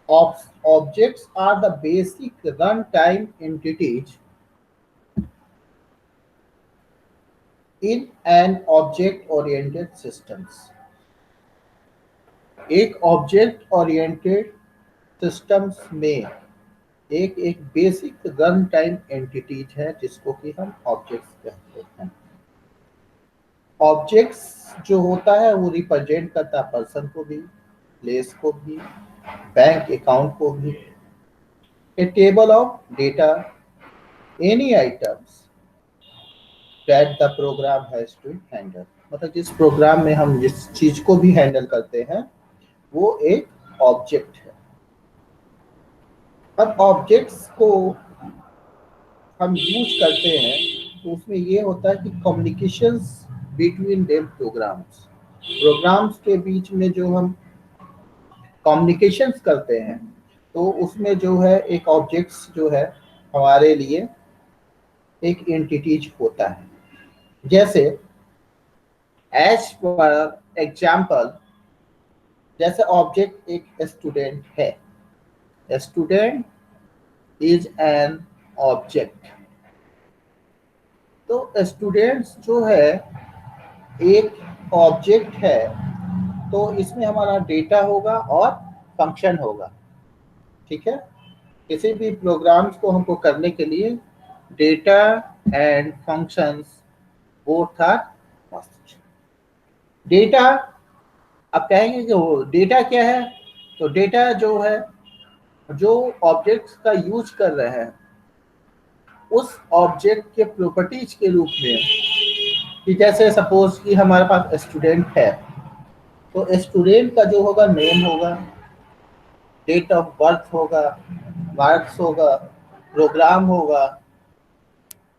Objects are the basic runtime entities in an object-oriented systems. एक object oriented systems में एक एक basic run time entities है जिसको कि हम ऑब्जेक्ट्स कहते हैं। ऑब्जेक्ट्स जो होता है वो रिप्रेजेंट करता है पर्सन को भी, प्लेस को भी, बैंक अकाउंट को भी। A table of data, any items that the program has to handle, मतलब जिस प्रोग्राम में हम जिस चीज को भी हैंडल करते हैं वो एक ऑब्जेक्ट है। अब ऑब्जेक्ट्स को हम यूज करते हैं तो उसमें ये होता है कि कम्युनिकेशंस बिटवीन देम प्रोग्राम्स के बीच में जो हम कम्युनिकेशंस करते हैं तो उसमें जो है एक ऑब्जेक्ट्स जो है हमारे लिए एक एंटिटीज होता है। जैसे एज पर एग्जाम्पल, जैसे ऑब्जेक्ट एक स्टूडेंट है, स्टूडेंट इज एन ऑब्जेक्ट। तो स्टूडेंट्स जो है एक ऑब्जेक्ट है, तो इसमें हमारा डेटा होगा और फंक्शन होगा। ठीक है, किसी भी प्रोग्राम्स को हमको करने के लिए data and functions both are must. Data, अब कहेंगे कि वो डेटा क्या है, तो डेटा जो है जो ऑब्जेक्ट्स का यूज कर रहे हैं उस ऑब्जेक्ट के प्रॉपर्टीज के रूप में, कि जैसे सपोज कि हमारे पास स्टूडेंट है तो स्टूडेंट का जो होगा नेम होगा, डेट ऑफ बर्थ होगा, मार्क्स होगा, प्रोग्राम होगा,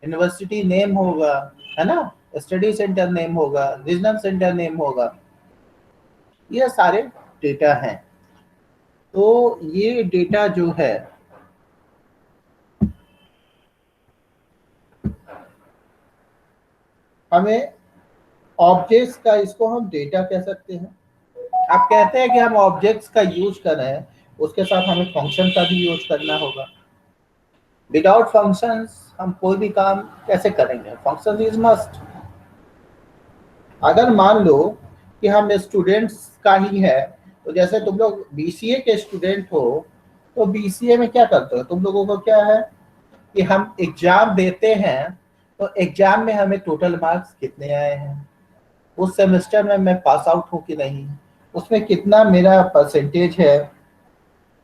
यूनिवर्सिटी नेम होगा, है ना, स्टडी सेंटर नेम होगा, रीजनल सेंटर नेम होगा, ये सारे डेटा हैं। तो ये डेटा जो है हमें ऑब्जेक्ट्स का, इसको हम डेटा कह सकते हैं। आप कहते हैं कि हम ऑब्जेक्ट्स का यूज कर रहे हैं, उसके साथ हमें फंक्शन का भी यूज करना होगा। विदाउट फंक्शंस हम कोई भी काम कैसे करेंगे, फंक्शन इज मस्ट। अगर मान लो कि हम स्टूडेंट्स का ही है, तो जैसे तुम लोग बीसीए के स्टूडेंट हो, तो बीसीए में क्या करते हो तुम लोगों को, क्या है कि हम एग्जाम देते हैं, तो एग्जाम में हमें टोटल मार्क्स कितने आए हैं, उस सेमेस्टर में मैं पास आउट हूँ कि नहीं, उसमें कितना मेरा परसेंटेज है,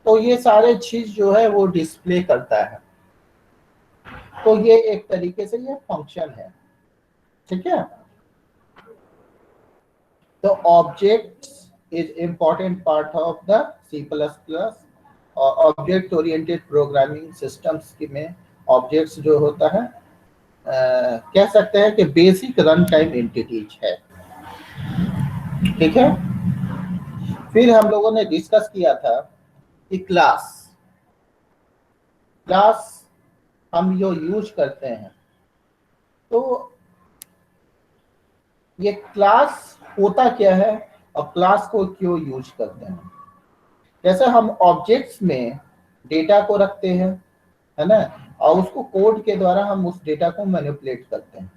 तो ये सारे चीज जो है वो डिस्प्ले करता है। तो ये एक तरीके से ये फंक्शन है। ठीक है, तो object is important part of the C++ और ऑब्जेक्ट ओरिएंटेड प्रोग्रामिंग सिस्टम्स में ऑब्जेक्ट्स जो होता है कह सकते हैं कि बेसिक रन टाइम एंटिटीज है। ठीक है, फिर हम लोगों ने डिस्कस किया था कि क्लास क्लास हम जो यूज करते हैं, तो ये क्लास होता क्या है और क्लास को क्यों यूज करते हैं। जैसे हम ऑब्जेक्ट्स में डेटा को रखते हैं, है ना, और उसको कोड के द्वारा हम उस डेटा को मैनिपुलेट करते हैं।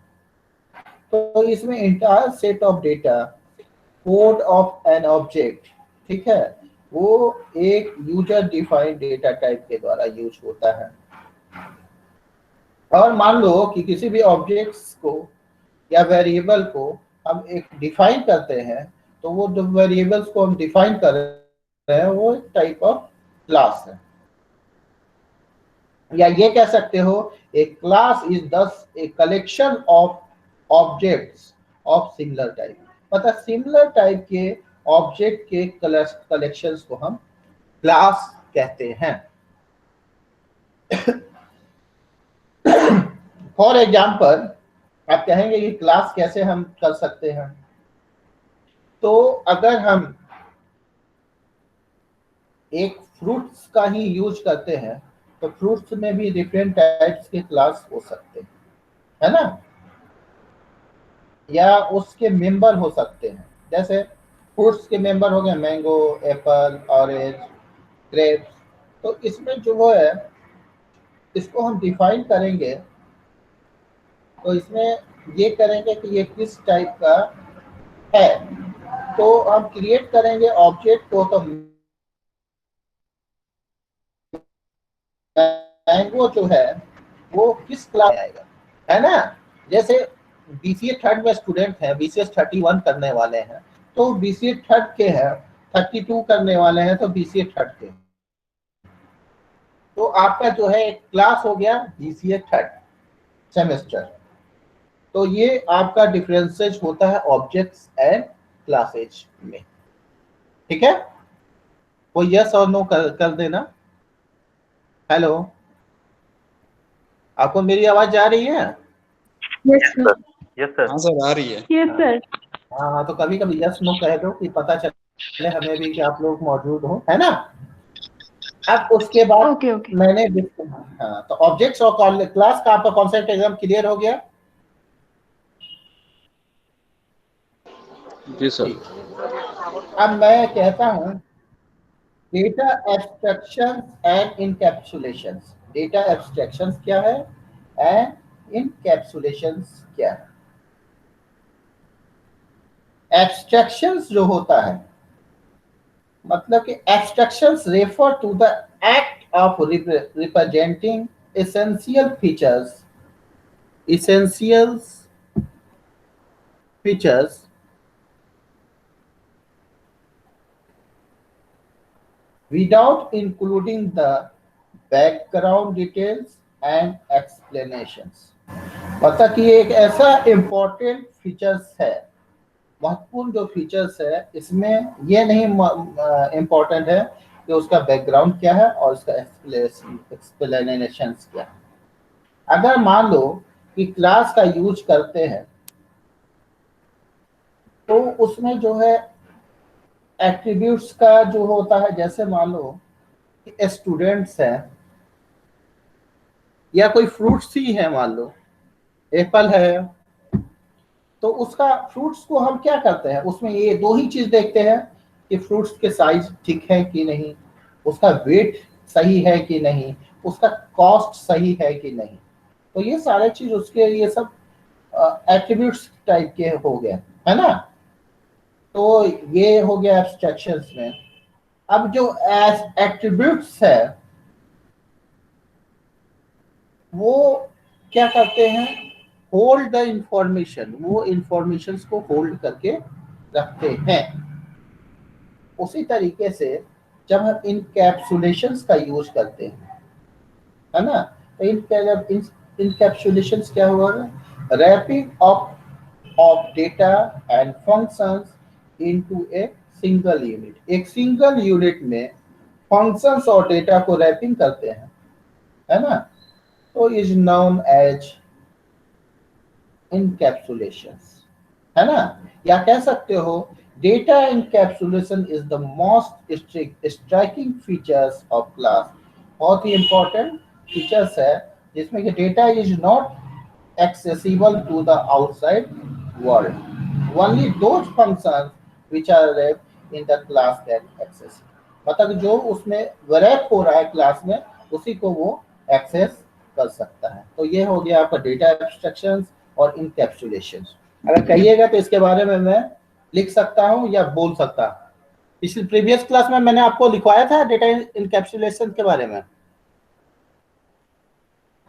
तो इसमें entire set of data, code of an object, ठीक है, वो एक यूजर डिफाइंड डेटा टाइप के द्वारा यूज होता है। और मान लो कि किसी भी ऑब्जेक्ट्स को या वेरिएबल को हम एक डिफाइन करते हैं, तो वो जो वेरिएबल्स को हम डिफाइन कर रहे हैं वो एक टाइप ऑफ क्लास है। या ये कह सकते हो ए class is this a collection of objects of similar type, मतलब सिमिलर टाइप के ऑब्जेक्ट के कलेक्शंस को हम क्लास कहते हैं। फॉर एग्जाम्पल, आप कहेंगे कि क्लास कैसे हम कर सकते हैं, तो अगर हम एक फ्रूट्स का ही यूज करते हैं तो फ्रूट्स में भी डिफरेंट टाइप्स के क्लास हो सकते हैं, है ना, या उसके मेंबर हो सकते हैं। जैसे फ्रूट्स के मेंबर हो गए मैंगो, एप्पल, ऑरेंज, ग्रेप्स, तो इसमें जो है इसको हम डिफाइन करेंगे, तो इसमें ये करेंगे कि ये किस टाइप का है। तो हम क्रिएट करेंगे ऑब्जेक्ट को, तो मैंगो जो है वो किस क्लास में आएगा, है ना। जैसे बीसीए थर्ड में स्टूडेंट है, बीसीएस 31 करने वाले हैं तो बीसीए थर्ड के हैं, 32 करने वाले हैं तो बीसीए थर्ड के। तो आपका जो है एक क्लास हो गया बीसीए थर्ड सेमेस्टर। तो ये आपका डिफरेंसेज होता है ऑब्जेक्ट्स एंड क्लासेज में। ठीक है, वो यस और नो कर देना। हेलो, आपको मेरी आवाज जा रही है? Yes sir. Yes sir. हाँ सर, आ रही है। Yes sir. हाँ, तो कभी कभी यस नो कह दो कि पता चले हमें भी कि आप लोग मौजूद हो, है ना। अब उसके बाद ओके ओके। मैंने हाँ, तो ऑब्जेक्ट्स और क्लास का आपका कॉन्सेप्ट एकदम क्लियर हो गया। जी सर। अब मैं कहता हूँ data abstraction and encapsulations. Data abstractions क्या है एंड इनकैप्सुलेशंस क्या है। एब्स्ट्रैक्शंस जो होता है मतलब कि abstractions refer to the act of representing essential features without including the background details and explanations। मतलब कि एक ऐसा इम्पोर्टेंट फीचर्स है, महत्वपूर्ण जो फीचर्स है इसमें ये नहीं इम्पोर्टेंट है कि उसका बैकग्राउंड क्या है और उसका एक्सप्लेनेशन क्या है। अगर मान लो कि क्लास का यूज करते हैं तो उसमें जो है एट्रीब्यूट्स का जो होता है, जैसे मान लो कि स्टूडेंट्स हैं या कोई फ्रूट्स ही है, मान लो एप्पल है, तो उसका फ्रूट्स को हम क्या करते हैं उसमें ये दो ही चीज देखते हैं कि फ्रूट्स के साइज ठीक है कि नहीं, उसका वेट सही है कि नहीं, उसका कॉस्ट सही है कि नहीं। तो ये सारे चीज उसके ये सब एट्रीब्यूट्स टाइप के हो गए, है ना। तो ये हो गया एब्स्ट्रैक्शंस में। अब जो एट्रीब्यूट्स है वो क्या करते हैं, होल्ड द इंफॉर्मेशन, वो इंफॉर्मेशन को होल्ड करके रखते हैं। उसी तरीके से जब हम इनकैप्सुलेशंस का यूज करते हैं, है ना, तो इनकैप्सुलेशंस क्या हुआ, wrapping of data and functions into a single unit. एक सिंगल यूनिट में फंक्शंस और डेटा को रैपिंग करते हैं, है ना, तो इज नोन एज इनकैप्सुलेशंस, है ना। या कह सकते हो data encapsulation is the most striking features of class. बहुत ही इंपॉर्टेंट फीचर्स है जिसमें कि data is not accessible to the outside world, only those functions which are wrapped in the class can access. मतलब जो उसमें रैप हो रहा है क्लास में उसी को वो एक्सेस कर सकता है। तो ये हो गया आपका डेटा एब्स्ट्रैक्शंस और इनकैप्सुलेशन। अगर कहिएगा तो इसके बारे में मैं लिख सकता हूं या बोल सकता। पिछली प्रीवियस क्लास में मैंने आपको लिखवाया था डेटा इनकैप्सुलेशन के बारे में,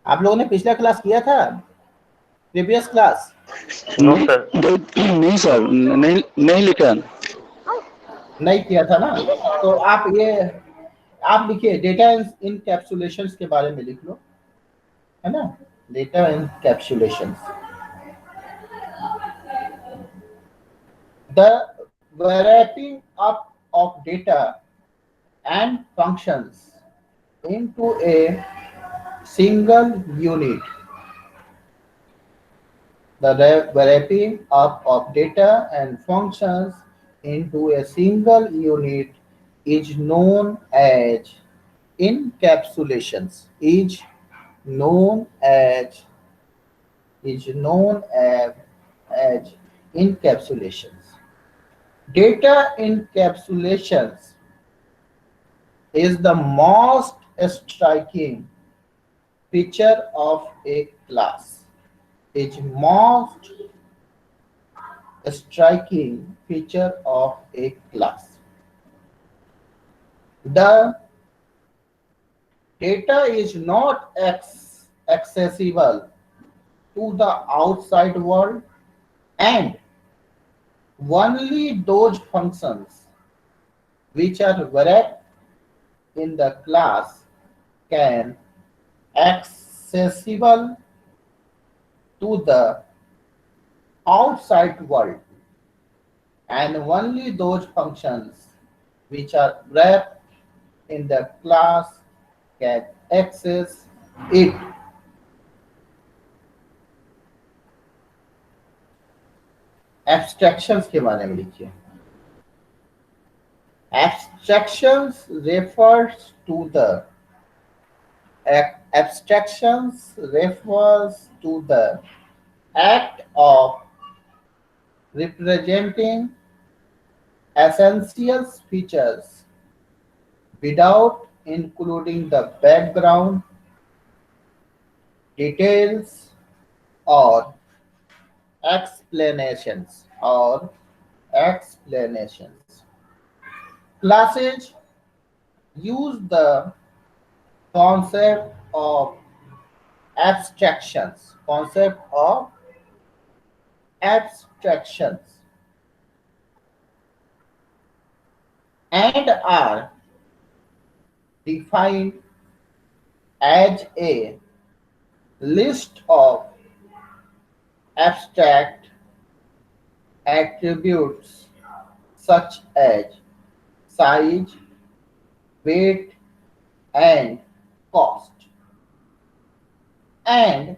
आप लोगों ने पिछला क्लास किया था, प्रीवियस क्लास? No sir. नहीं सर, नहीं लिखा। नहीं किया था ना। तो आप लिखिए डेटा इनकैप्सुलेशन के बारे में लिख लो, है ना। Data encapsulation, the wrapping up of data and functions into a single unit. The wrapping up of data and functions into a single unit is known as encapsulations. Known as as encapsulations. Data encapsulations is the most striking feature of a class. Is most striking feature of a class. The data is not accessible to the outside world, and only those functions which are wrapped in the class can accessible to the outside world, and only those functions which are wrapped in the class can access it. Abstractions के बारे में लिखिए. Abstractions refers to the act of representing essential features without including the background details or explanations. Classes use the concept of abstractions and are defined as a list of abstract attributes such as size, weight, and cost, and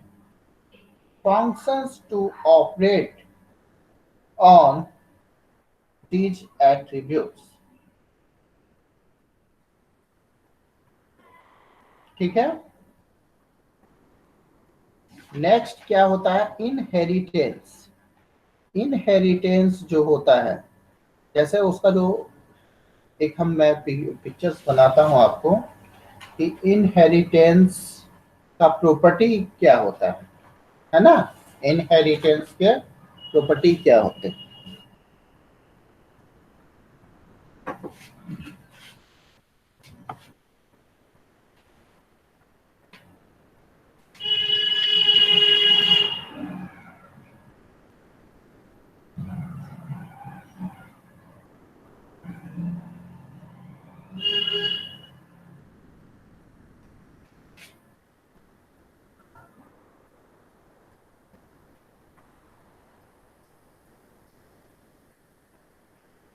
functions to operate on these attributes. ठीक है. Next क्या होता है? Inheritance. Inheritance जो होता है, जैसे उसका जो एक मैं पिक्चर्स बनाता हूं आपको कि इनहेरिटेंस का प्रॉपर्टी क्या होता है ना. इनहेरिटेंस के प्रॉपर्टी क्या होते हैं?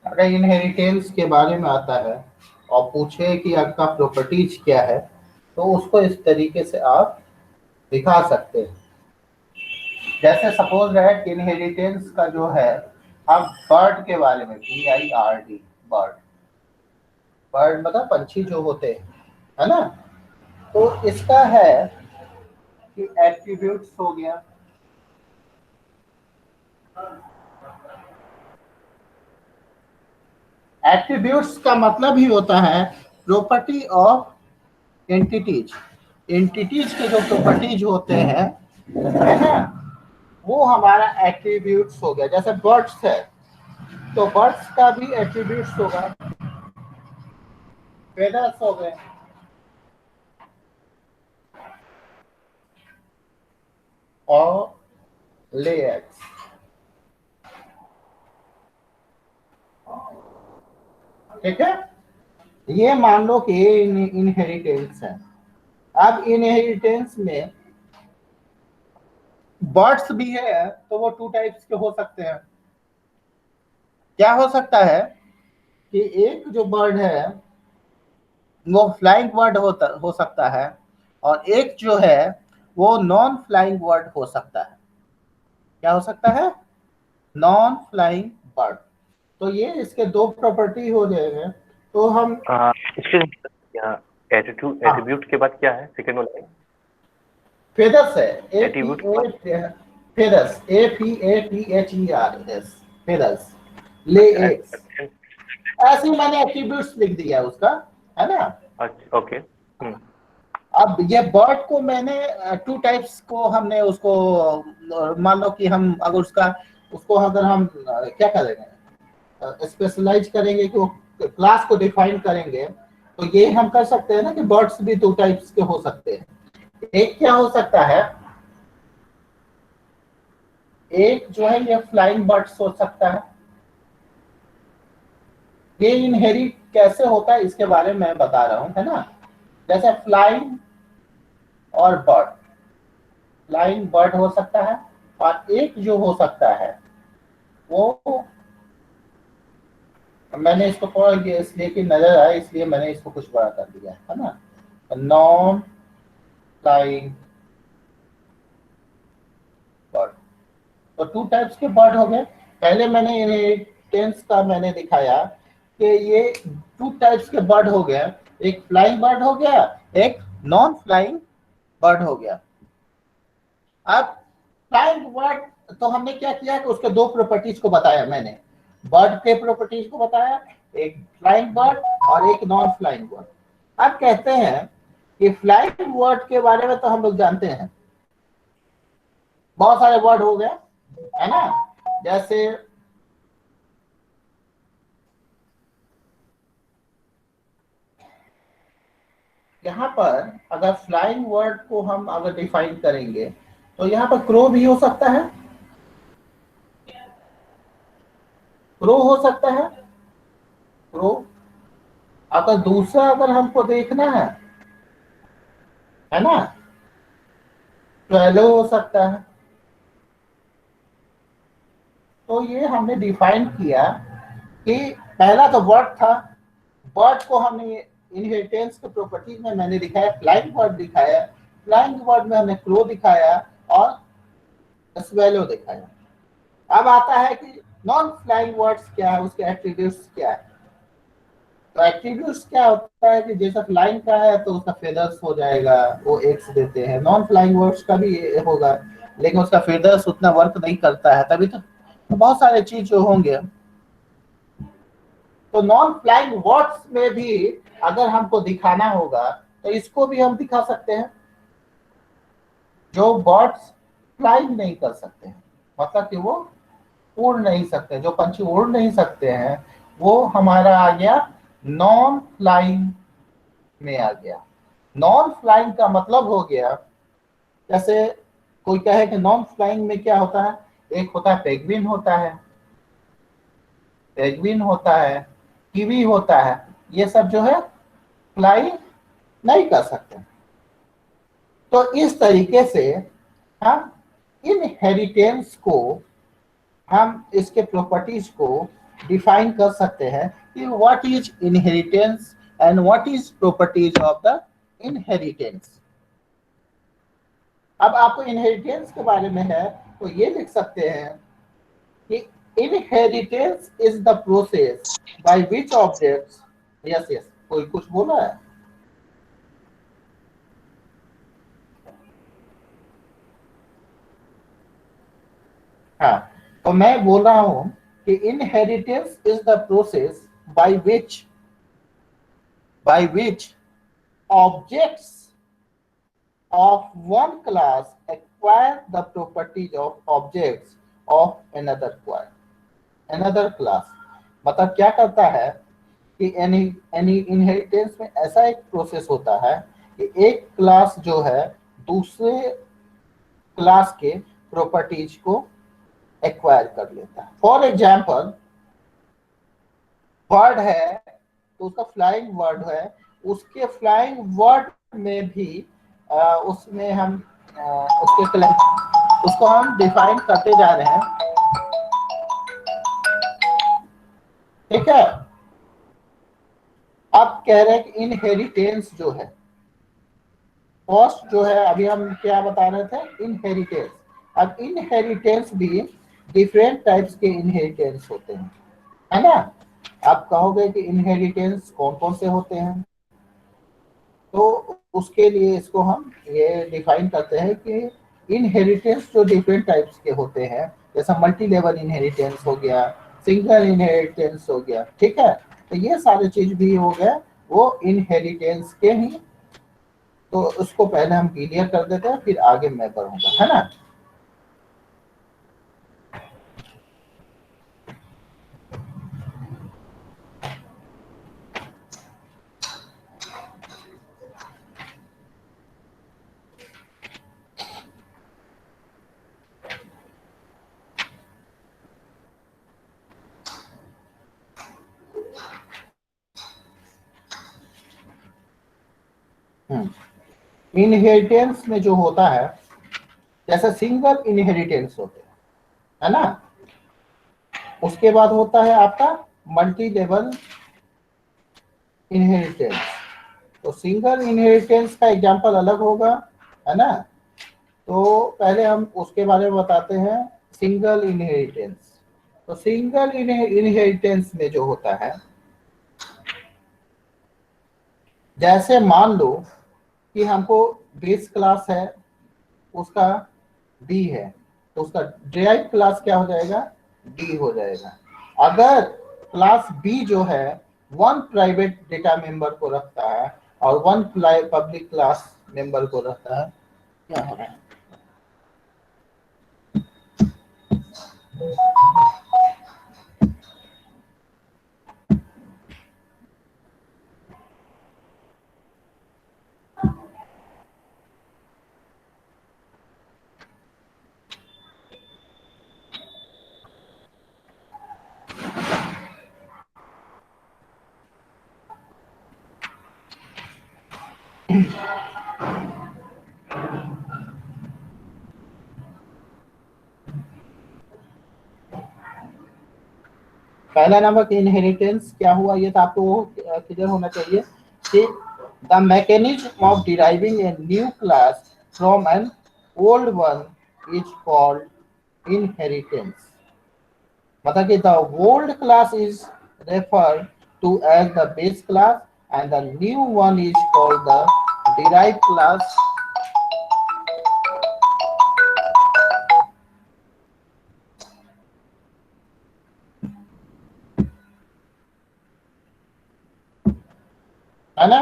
अगर इनहेरिटेंस के बारे में आता है और पूछे कि आपका प्रॉपर्टीज क्या है, तो उसको इस तरीके से आप दिखा सकते हैं. जैसे सपोज दैट इनहेरिटेंस का जो है, हम बर्ड के बारे में, BIRD, बर्ड मतलब पंछी जो होते हैं, है ना. तो इसका है कि एट्रीब्यूट्स हो गया, एट्रीब्यूट्स का मतलब ही होता है प्रॉपर्टी ऑफ एंटिटीज. एंटिटीज के जो प्रॉपर्टीज होते हैं, है ना, वो हमारा एट्रीब्यूट्स हो गया. जैसे बर्ड्स है, तो बर्ड्स का भी एट्रीब्यूट्स होगा. फेदर्स हो गए, और लेयर्स. ठीक है. ये मान लो कि ये इनहेरिटेंस है. अब इनहेरिटेंस में बर्ड्स भी है, तो वो 2 टाइप्स के हो सकते हैं. क्या हो सकता है कि एक जो बर्ड है वो फ्लाइंग बर्ड हो सकता है, और एक जो है वो नॉन फ्लाइंग बर्ड हो सकता है. क्या हो सकता है? Non flying bird. तो ये इसके 2 प्रॉपर्टी हो जाएंगे. तो हम एट्रीब्यूट के बाद क्या है सेकंड वाला? फेदर्स है. Feathers, FEATHERS, feathers, lay eggs. ऐसे ही मैंने एट्रीब्यूट्स लिख दिया उसका, है ना. अच्छा, ओके. अब ये बर्ड को मैंने टू टाइप्स को हमने उसको मान लो कि हम अगर उसको अगर हम क्या करेंगे, स्पेशलाइज करेंगे कि वो क्लास को डिफाइन करेंगे, तो ये हम कर सकते हैं ना कि बर्ड्स भी दो टाइप्स के हो सकते हैं। एक क्या हो सकता है, एक जो है ये फ्लाइंग बर्ड्स हो सकता है। ये इनहेरिट कैसे होता है इसके बारे में मैं बता रहा हूं, है ना। जैसे फ्लाइंग और बर्ड, फ्लाइंग बर्ड हो सकता है, और एक जो हो सकता है वो, मैंने इसको थोड़ा ये इसलिए कि नजर आया इसलिए मैंने इसको कुछ बड़ा कर दिया है ना, नॉन फ्लाइंग बर्ड। तो टू टाइप्स के बर्ड हो गए। पहले मैंने इनहेरिटेंस का मैंने दिखाया कि ये टू टाइप्स के बर्ड हो गए, एक फ्लाइंग बर्ड हो गया, एक नॉन फ्लाइंग बर्ड हो गया। अब फ्लाइंग बर्ड तो हमने क्या किया कि उसके दो प्रॉपर्टीज को बताया मैंने, बर्ड के प्रॉपर्टीज को बताया, एक फ्लाइंग बर्ड और एक नॉन फ्लाइंग बर्ड। अब कहते हैं कि फ्लाइंग बर्ड के बारे में तो हम लोग जानते हैं, बहुत सारे बर्ड हो गए, है ना। जैसे यहाँ पर अगर फ्लाइंग बर्ड को हम अगर डिफाइन करेंगे तो यहाँ पर क्रो भी हो सकता है, क्रो हो सकता है, क्रो। अगर दूसरा अगर हमको देखना है ना, स्वैलो हो सकता है। तो ये हमने डिफाइन किया कि पहला तो बर्ड था, बर्ड को हमने इनहेरिटेंस के प्रॉपर्टीज में मैंने दिखाया, फ्लाइंग बर्ड दिखाया, फ्लाइंग बर्ड में हमने क्रो दिखाया और स्वेलो दिखाया। अब आता है कि नॉन फ्लाइंग बर्ड्स क्या है, उसके एट्रीब्यूट्स क्या है। तो एट्रीब्यूट्स क्या होता है कि जैसा फ्लाइंग का है तो उसका फेदर्स हो जाएगा, वो एक्स देते हैं। नॉन फ्लाइंग बर्ड्स का भी होगा लेकिन उसका फेदर्स उतना वर्क नहीं करता है, तभी तो बहुत सारे चीज जो होंगे। तो नॉन फ्लाइंग बर्ड्स में भी अगर हमको दिखाना होगा तो इसको भी हम दिखा सकते हैं, जो बर्ड्स फ्लाइंग नहीं कर सकते हैं, मतलब कि वो उड़ नहीं सकते, जो पंछी उड़ नहीं सकते हैं वो हमारा आ गया नॉन फ्लाइंग में आ गया। नॉन फ्लाइंग का मतलब हो गया, जैसे कोई कहे कि नॉन फ्लाइंग में क्या होता है, एक होता है पेंगुइन होता है, पेंगुइन होता है, कीवी होता है, ये सब जो है फ्लाई नहीं कर सकते। तो इस तरीके से हम इनहेरिटेंस को, हम इसके प्रॉपर्टीज को डिफाइन कर सकते हैं कि what is inheritance and what is properties of the inheritance. अब आपको इनहेरिटेंस के बारे में है तो ये लिख सकते हैं कि inheritance is the process by which objects, yes yes कोई कुछ बोला है, हाँ। तो मैं बोल रहा हूं कि inheritance is the process by which objects of one class acquire the properties of objects of another class। मतलब क्या करता है कि एनी इनहेरिटेंस में ऐसा एक प्रोसेस होता है कि एक क्लास जो है दूसरे क्लास के प्रॉपर्टीज को एक्वायर कर लेता है। फॉर एग्जाम्पल वर्ड है तो उसका फ्लाइंग वर्ड है, उसके फ्लाइंग वर्ड में भी उसमें हम उसको हम डिफाइन करते जा रहे हैं, ठीक है। अब कह रहे हैं कि इनहेरिटेंस जो है, फर्स्ट जो है अभी हम क्या बता रहे थे, इनहेरिटेंस। अब इनहेरिटेंस भी डिफरेंट टाइप्स के इनहेरिटेंस होते हैं, है ना। आप कहोगे कि इनहेरिटेंस कौन कौन से होते हैं, तो उसके लिए इसको हम ये डिफाइन करते हैं कि इनहेरिटेंस जो डिफरेंट टाइप्स के होते हैं, जैसा मल्टी लेवल इनहेरिटेंस हो गया, सिंगल इनहेरिटेंस हो गया, ठीक है। तो ये सारे चीज भी हो गए वो इनहेरिटेंस के ही तो उसको पहले हम क्लियर कर देते हैं, फिर आगे मैं बढ़ूंगा, है ना। इनहेरिटेंस में जो होता है, जैसे सिंगल इनहेरिटेंस होते हैं, है ना। उसके बाद होता है आपका मल्टी लेवल इनहेरिटेंस। तो सिंगल इनहेरिटेंस का एग्जांपल अलग होगा, है ना। तो पहले हम उसके बारे में बताते हैं, सिंगल इनहेरिटेंस। तो सिंगल इनहेरिटेंस में जो होता है, जैसे मान लो कि हमको बेस क्लास है, उसका बी है, तो उसका ड्राइव क्लास क्या हो जाएगा, डी हो जाएगा। अगर क्लास बी जो है वन प्राइवेट डेटा मेंबर को रखता है और वन पब्लिक क्लास मेंबर को रखता है, क्या हो रहा है। पहला नंबर इनहेरिटेंस क्या हुआ, ये तो आपको क्लियर होना चाहिए कि the mechanism of deriving a new class from an old one is called inheritance. मतलब कि the old class is referred to as the base class and the new one is called the derived class. है ना।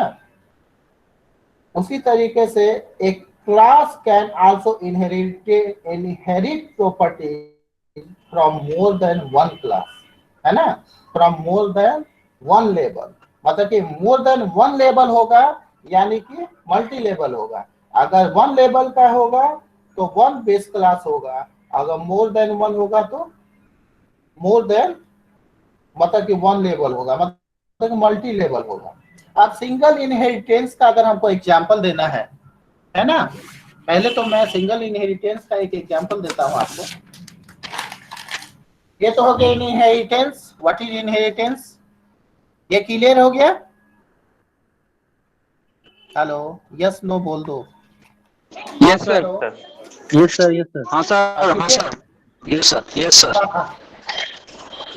उसी तरीके से एक class can also inherit property from more than one class, है ना, from more than one level. मतलब कि मोर देन वन लेवल होगा यानी कि मल्टी लेवल होगा। अगर वन लेवल का होगा तो वन बेस क्लास होगा, अगर मोर देन वन होगा तो मोर देन मतलब कि वन लेवल होगा, मतलब कि मल्टी लेवल होगा। अब सिंगल इनहेरिटेंस का अगर हमको एग्जांपल देना है ना, पहले तो मैं सिंगल इनहेरिटेंस का एक एग्जांपल देता हूं आपको। ये तो हो गया इनहेरिटेंस, व्हाट इज इनहेरिटेंस, ये क्लियर हो गया। हेलो, यस नो बोल दो। Yes sir. Hello, sir yes sir, yes sir. हाँ सर, हाँ ठीक है। Sir, yes sir, yes sir.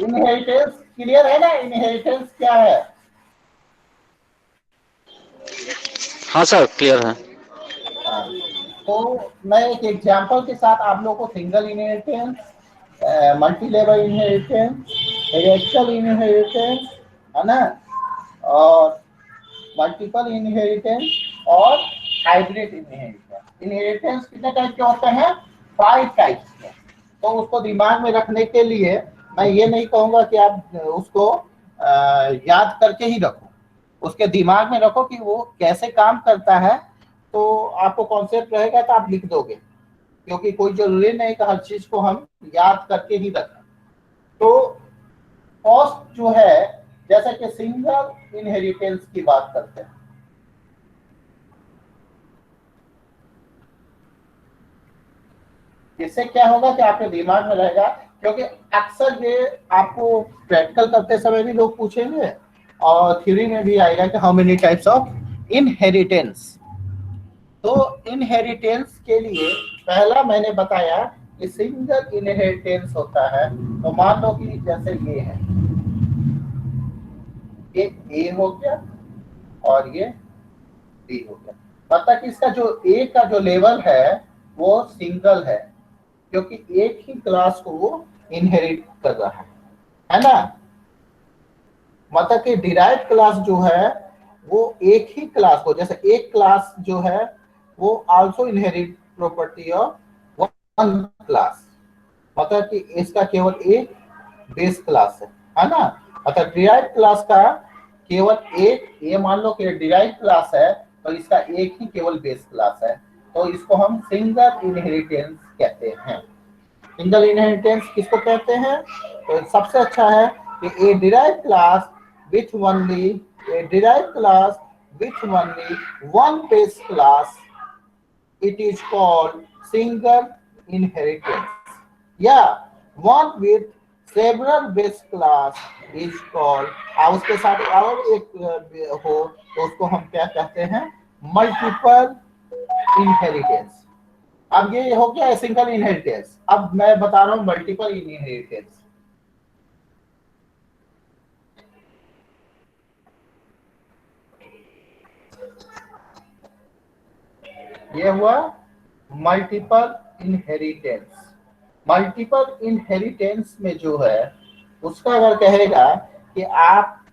Inheritance clear है ना, इनहेरिटेंस क्या है। हाँ सर, क्लियर है। हाँ, तो मैं एक एग्जांपल के साथ आप लोगों को single inheritance, multi level inheritance, hereditary inheritance, है ना, और मल्टीपल इनहेरिटेंस और हाइब्रिड इनहेरिटेंस। इनहेरिटेंस कितने टाइप के होते हैं, 5 टाइप्स के। तो उसको दिमाग में रखने के लिए मैं ये नहीं कहूंगा कि आप उसको याद करके ही रखो, उसके दिमाग में रखो कि वो कैसे काम करता है। तो आपको कॉन्सेप्ट रहेगा तो आप लिख दोगे, क्योंकि कोई जरूरी नहीं कि हर चीज को हम याद करके ही रखें। तो फर्स्ट जो है, जैसे कि सिंगल इनहेरिटेंस की बात करते हैं, इससे क्या होगा कि आपके दिमाग में रहेगा, क्योंकि अक्सर ये आपको प्रैक्टिकल करते समय भी लोग पूछेंगे और थ्योरी में भी आएगा कि how many types of inheritance. तो इनहेरिटेंस के लिए पहला मैंने बताया कि सिंगल इनहेरिटेंस होता है। तो मान लो कि जैसे ये है, ये ए हो गया और ये बी हो गया, मतलब कि इसका जो ए का जो लेवल है वो सिंगल है, क्योंकि एक ही क्लास को वो इनहेरिट कर रहा है ना। मतलब कि डिराइव्ड क्लास जो है वो एक ही क्लास को, जैसे एक क्लास जो है वो also inherit property of one class, मतलब कि इसका केवल एक बेस क्लास है ना। अतः डिराइव क्लास का केवल एक, ये मान लो कि डिराइव क्लास है तो इसका एक ही केवल बेस क्लास है, तो इसको हम सिंगल इनहेरिटेंस कहते हैं। सिंगल इनहेरिटेंस किसको कहते हैं? तो सबसे अच्छा है कि a derive class with only a derived class with only one base class, it is called single inheritance. Yeah, one with several base class is called, उसके साथ और एक हो तो उसको हम क्या कहते हैं? Multiple inheritance. अब ये हो गया सिंगल इनहेरिटेंस, अब मैं बता रहा हूं मल्टीपल इनहेरिटेंस। ये हुआ मल्टीपल इनहेरिटेंस। मल्टीपल इनहेरिटेंस में जो है उसका अगर कहेगा कि आप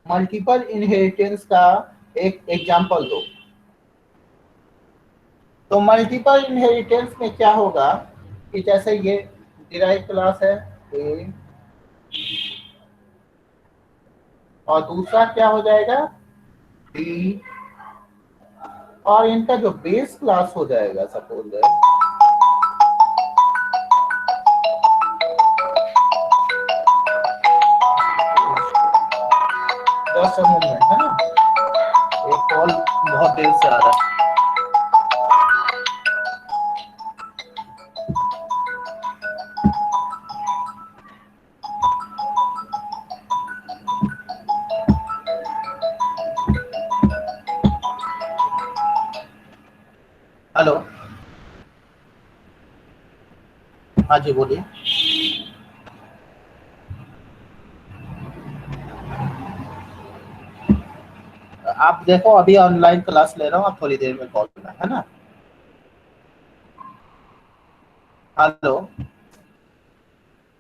मल्टीपल इनहेरिटेंस का एक एग्जांपल दो, तो मल्टीपल इनहेरिटेंस में क्या होगा कि जैसे ये डिराइव क्लास है ए, और दूसरा क्या हो जाएगा बी, और इनका जो बेस क्लास हो जाएगा सपोज मोमेंट है ना, एक कॉल बहुत देर से आ रहा है। हेलो, हाँ जी बोलिए। आप देखो अभी ऑनलाइन क्लास ले रहा हूँ, आप थोड़ी देर में कॉल करना है ना। हेलो,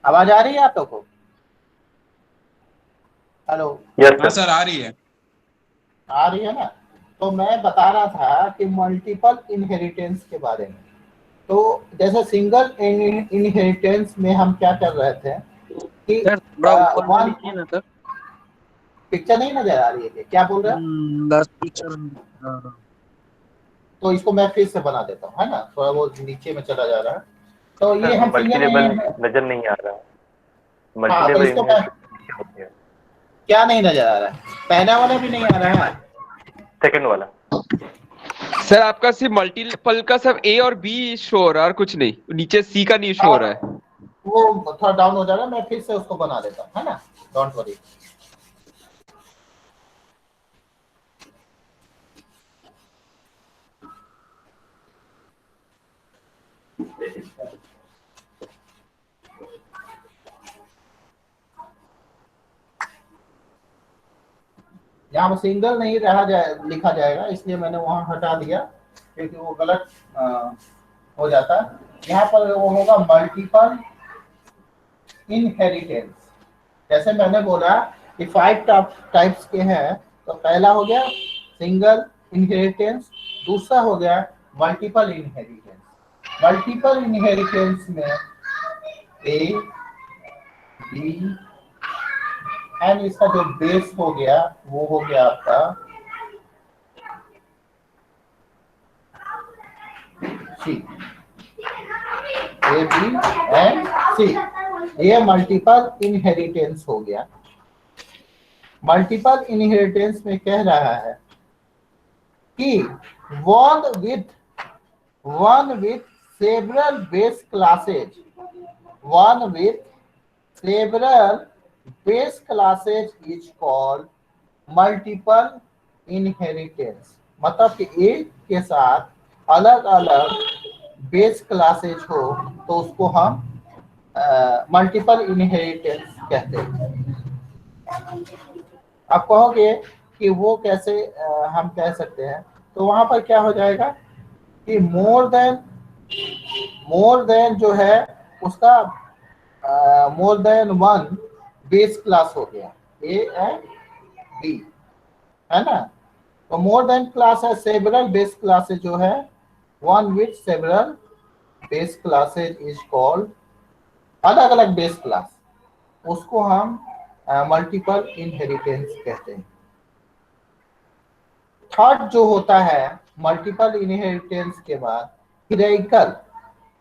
आवाज आ रही है आप लोग को? हेलो, यस सर आ रही है। आ रही है ना। तो मैं बता रहा था कि मल्टीपल इनहेरिटेंस के बारे में। तो जैसे सिंगल इनहेरिटेंस में हम क्या कर रहे थे कि सर थोड़ा ऊपर में वन लिखिए ना सर। पिक्चर नहीं नजर आ रही है क्या बोल रहे हैं? बस पिक्चर। तो इसको मैं फिर से बना देता हूँ, है ना, थोड़ा वो नीचे में चला जा रहा है। तो ये सर, हम मल्टी सिंगल लेवल नजर नहीं आ रहा। मल्टी हाँ, तो लेवल इसको मैं क्या होती है? क्या नहीं नजर आ रहा है? पहला वाला भी नहीं आ रहा है, सेकंड वाला। सर आपका सिर्फ मल्टीपल का सब ए और बी शो हो रहा है और कुछ नहीं, नीचे सी का नहीं शो हो रहा है। वो थोड़ा डाउन हो जाएगा, मैं फिर से उसको बना देता हूँ, है ना, डोंट वरी। यहाँ पर सिंगल नहीं लिखा जाएगा, इसलिए मैंने वहां हटा दिया क्योंकि वो गलत हो जाता है। यहाँ पर वो होगा मल्टीपल इनहेरिटेंस। जैसे मैंने बोला कि 5 टाइप्स के हैं, तो पहला हो गया सिंगल इनहेरिटेंस, दूसरा हो गया मल्टीपल इनहेरिटेंस। मल्टीपल इनहेरिटेंस में ए बी एंड इसका जो बेस हो गया वो हो गया आपका सी, ए बी एंड सी। ये मल्टीपल इनहेरिटेंस हो गया। मल्टीपल इनहेरिटेंस में कह रहा है कि one with several base classes, one with several base classes is called multiple inheritance। मतलब कि एक के साथ अलग अलग बेस क्लासेज हो तो उसको हम मल्टीपल इनहेरिटेंस कहते हैं। आप कहोगे कि वो कैसे हम कह सकते हैं, तो वहां पर क्या हो जाएगा कि मोर देन जो है उसका मोर देन वन बेस क्लास हो गया, ए एंड बी। है ना। तो मोर देन क्लास है सेवरल बेस क्लासेज जो है, one with several base classes is called, अलग अलग बेस क्लास, उसको हम मल्टीपल इनहेरिटेंस कहते हैं। थर्ड जो होता है मल्टीपल इनहेरिटेंस के बाद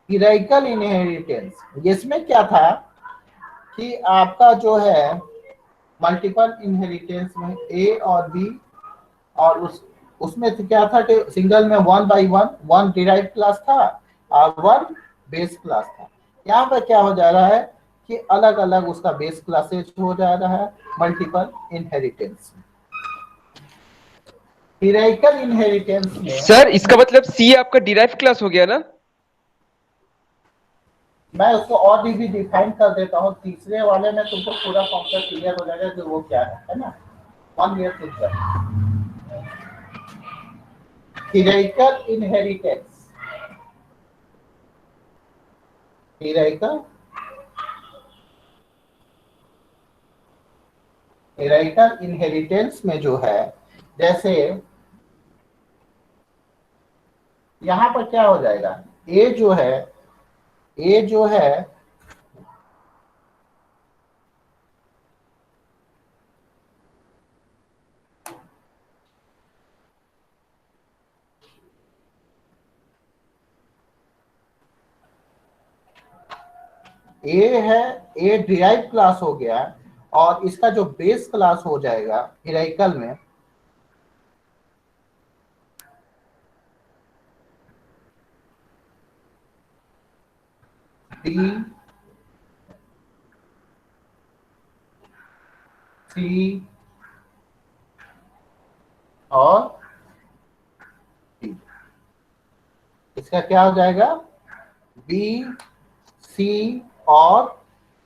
हिराइकल इनहेरिटेंस। इसमें क्या था कि आपका जो है मल्टीपल इनहेरिटेंस में ए और बी, और उसमें तो क्या था कि सिंगल में 1 by 1 वन डिराइव क्लास था और 1 बेस क्लास था। यहाँ पर क्या हो जा रहा है कि अलग अलग उसका बेस क्लासेज हो जा रहा है मल्टीपल इनहेरिटेंस। हिराइकल इनहेरिटेंस में सर इसका मतलब सी आपका डिराइव क्लास हो गया ना? मैं उसको और भी डिफाइन कर देता हूँ, तीसरे वाले में तुमको पूरा कॉन्सेप्ट क्लियर हो जाएगा कि वो क्या है ना। 1 year हिराइकल इनहेरिटेंस, हिराइकल इनहेरिटेंस में जो है, जैसे यहां पर क्या हो जाएगा, ए जो है ए डिराइव क्लास हो गया, और इसका जो बेस क्लास हो जाएगा हिराइकल में डी सी और डी, इसका क्या हो जाएगा बी सी और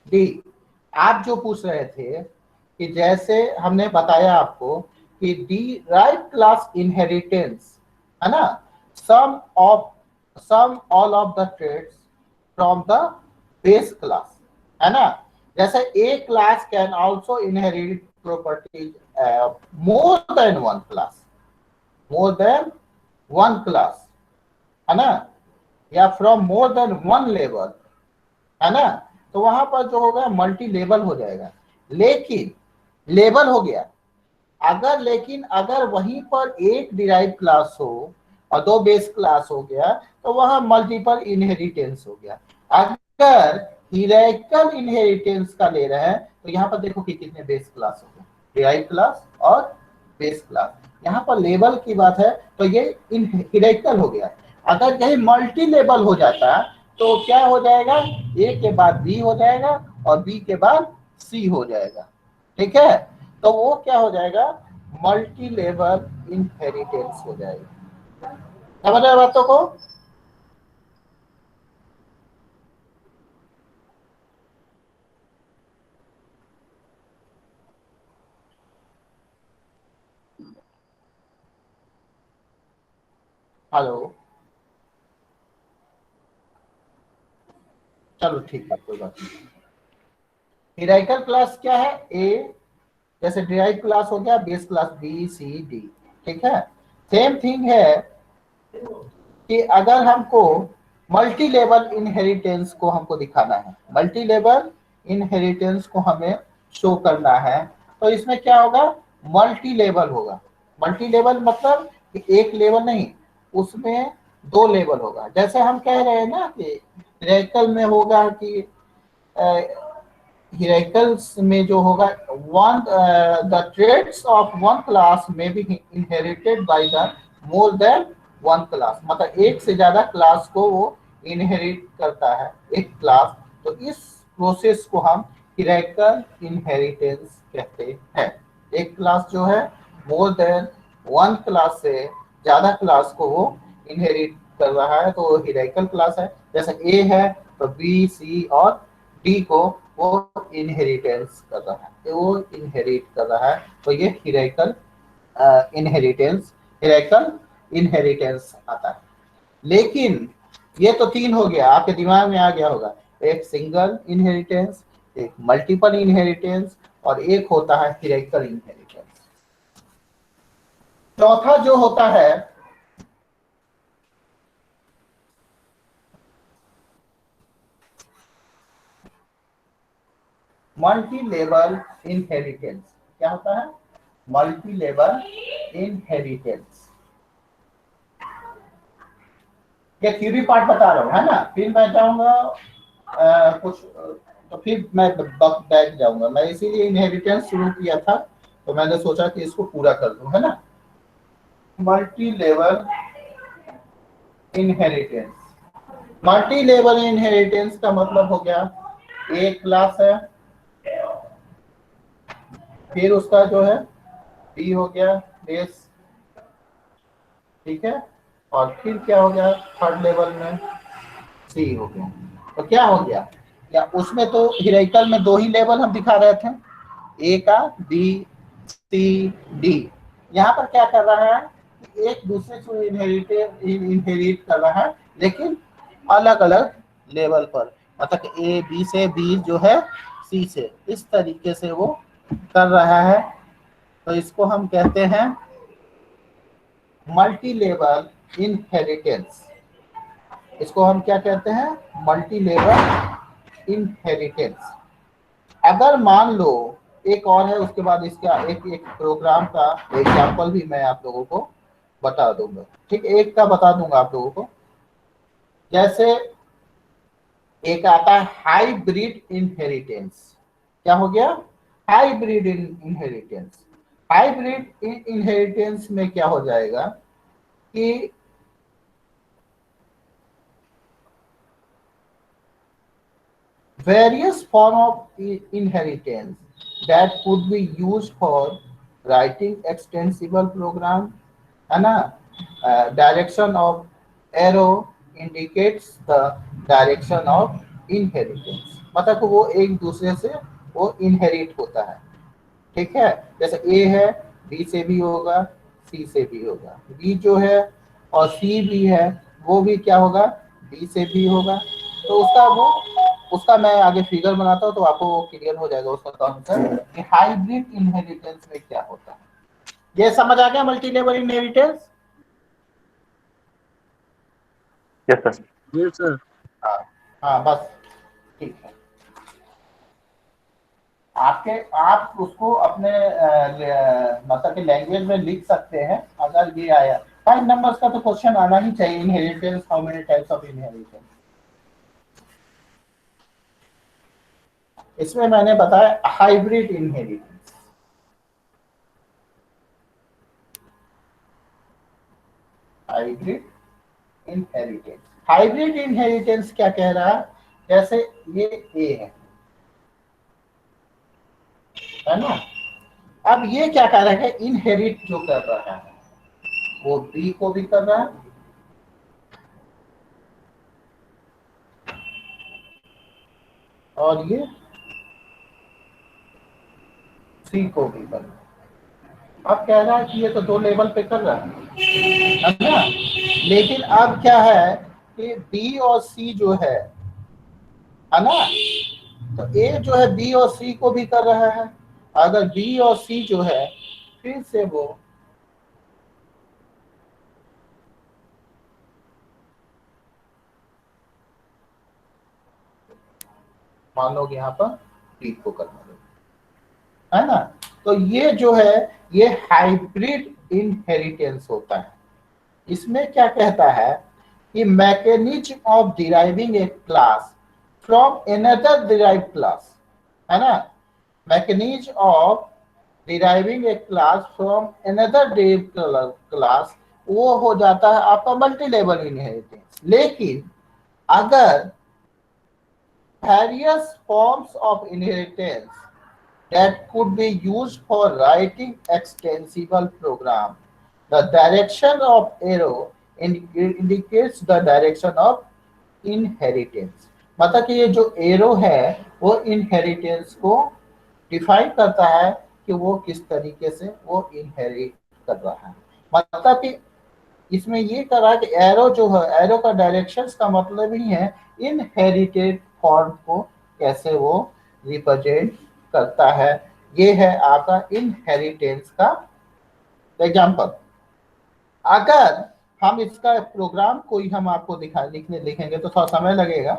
डी। आप जो पूछ रहे थे कि जैसे हमने बताया आपको कि डिराइव क्लास इनहेरिटेंस है ना, some all of the traits from the base class, है ना। जैसे a class can also inherit properties more than one class, है ना, या from more than one level, है ना। तो वहां पर जो होगा मल्टी लेवल हो जाएगा, लेकिन लेवल हो गया। अगर वहीं पर एक डिराइव क्लास हो और 2 बेस क्लास हो गया तो वहां मल्टीपल इनहेरिटेंस हो गया। अगर हिराइकल इनहेरिटेंस का ले रहे हैं तो यहाँ पर देखो कि कितने बेस क्लास हो गए, डिराइव क्लास और बेस क्लास। यहाँ पर लेवल की बात है तो ये हिराइकल हो गया। अगर यही मल्टी लेवल हो जाता तो क्या हो जाएगा, ए के बाद बी हो जाएगा और बी के बाद सी हो जाएगा, ठीक है। तो वो क्या हो जाएगा, मल्टी लेवल इनहेरिटेंस हो जाएगा। समझ रहे बातों को? हेलो, चलो ठीक है, कोई बात नहीं। हिराइकल क्लास क्या है, ए, जैसे डिराइव क्लास हो गया, base class B C D, ठीक है। सेम थिंग है कि अगर हमको मल्टी लेवल इनहेरिटेंस को हमको दिखाना है, मल्टी लेवल इनहेरिटेंस को हमें शो करना है, तो इसमें क्या होगा, मल्टी लेवल होगा। मल्टी लेवल मतलब कि एक लेवल नहीं, उसमें 2 लेवल होगा। जैसे हम कह रहे हैं ना कि हिराइकल में होगा कि हिराइकल्स में जो होगा one the traits of one class में be inherited by the more than one class, मतलब एक से ज्यादा क्लास को वो इनहेरिट करता है एक क्लास। तो इस प्रोसेस को हम हिराइकल इनहेरिटेंस कहते हैं। एक क्लास जो है मोर देन वन क्लास से ज्यादा क्लास को वो इनहेरिट कर रहा है तो हिराइकल क्लास है। जैसे ए है तो बी सी और डी को वो इनहेरिटेंस कर रहा है, तो वो इनहेरिट कर रहा है, तो ये हिराइकल इनहेरिटेंस आता है। लेकिन ये तो 3 हो गया, आपके दिमाग में आ गया होगा, एक सिंगल इनहेरिटेंस, एक मल्टीपल इनहेरिटेंस और एक होता है हिराइकल इनहेरिटेंस। चौथा जो होता है मल्टी लेवल इनहेरिटेंस। क्या होता है? Multi level inheritance. ये थ्योरी पार्ट बता रहा हूँ, है ना। फिर मैं जाऊंगा कुछ, तो फिर मैं बैक जाऊंगा। मैं इसीलिए इनहेरिटेंस शुरू किया था, तो मैंने सोचा कि इसको पूरा कर दूं, है ना। Multi level inheritance. Multi level inheritance का मतलब हो गया, एक क्लास है, फिर उसका जो है बी हो गया बेस, ठीक है, और फिर क्या हो गया थर्ड लेवल में सी हो गया। तो क्या हो गया, या उसमें तो हिरार्चिकल में दो ही लेवल हम दिखा रहे थे, ए का, बी, सी, डी। यहाँ पर क्या कर रहा है, एक दूसरे से इनहेरिट कर रहा है, लेकिन अलग अलग लेवल पर। मतलब ए बी से, बी जो है सी से, इस तरीके से वो कर रहा है। तो इसको हम कहते हैं मल्टी लेवल इनहेरिटेंस। इसको हम क्या कहते हैं, मल्टी लेवल इनहेरिटेंस। अगर मान लो एक और है, उसके बाद इसका एक प्रोग्राम का एग्जांपल भी मैं आप लोगों को बता दूंगा, ठीक, एक का बता दूंगा आप लोगों को। जैसे एक आता है हाइब्रिड इनहेरिटेंस। क्या हो गया, हाइब्रिड इनहेरिटेंस। हाइब्रिड इनहेरिटेंस में क्या हो जाएगा कि various form of inheritance that could be used for writing extensible program, है ना। Direction of arrow indicates the direction of inheritance. मतलब वो एक दूसरे से वो इनहेरिट होता है, ठीक है। जैसे ए है, बी से भी होगा, सी से भी होगा, बी जो है और सी भी है, वो भी क्या होगा, बी से भी होगा। तो उसका मैं आगे फिगर बनाता हूँ तो आपको वो क्लियर हो जाएगा उसका कॉन्सेप्ट कि हाइब्रिड इनहेरिटेंस में क्या होता है। ये समझ आ गया multi level inheritance? Yes sir. Yes, sir. हाँ हाँ, बस ठीक है। आप उसको अपने मतलब के लैंग्वेज में लिख सकते हैं। अगर ये आया 5 नंबर्स का तो क्वेश्चन आना ही चाहिए, inheritance, how many types of inheritance. इसमें मैंने बताया hybrid inheritance. Hybrid inheritance, hybrid inheritance क्या कह रहा है, जैसे ये ए है ना। अब ये क्या कर रहा है, इनहेरिट जो कर रहा है वो बी को भी कर रहा है, और ये सी को भी कर रहा है। अब कह रहा है कि ये तो 2 लेवल पे कर रहा है ना। लेकिन अब क्या है कि बी और सी जो है ना, तो ए जो है बी और सी को भी कर रहा है। अगर बी और सी जो है फिर से वो मान लो यहाँ पर डी को करना है ना। तो ये जो है ये हाइब्रिड इनहेरिटेंस होता है। इसमें क्या कहता है कि mechanism of deriving A class from another derived class, है ना। Mechanism of deriving A class from another derived class, वो हो जाता है आपका मल्टी लेवल इनहेरिटेंस। लेकिन अगर various forms of inheritance that could be used for writing extensible program, the direction of arrow indicates the direction of inheritance। मतलब कि ये जो एरो है वो इनहेरिटेंस को डिफाइन करता है कि वो किस तरीके से वो इनहेरिट कर रहा है। मतलब कि इसमें ये कर रहा है कि एरो जो है, एरो का डायरेक्शंस का मतलब ही है इनहेरिटेड फॉर्म को कैसे वो रिप्रेजेंट करता है। ये है आपका इनहेरिटेंस का एग्जांपल। अगर हम इसका प्रोग्राम कोई हम आपको लिखेंगे तो थोड़ा समय लगेगा।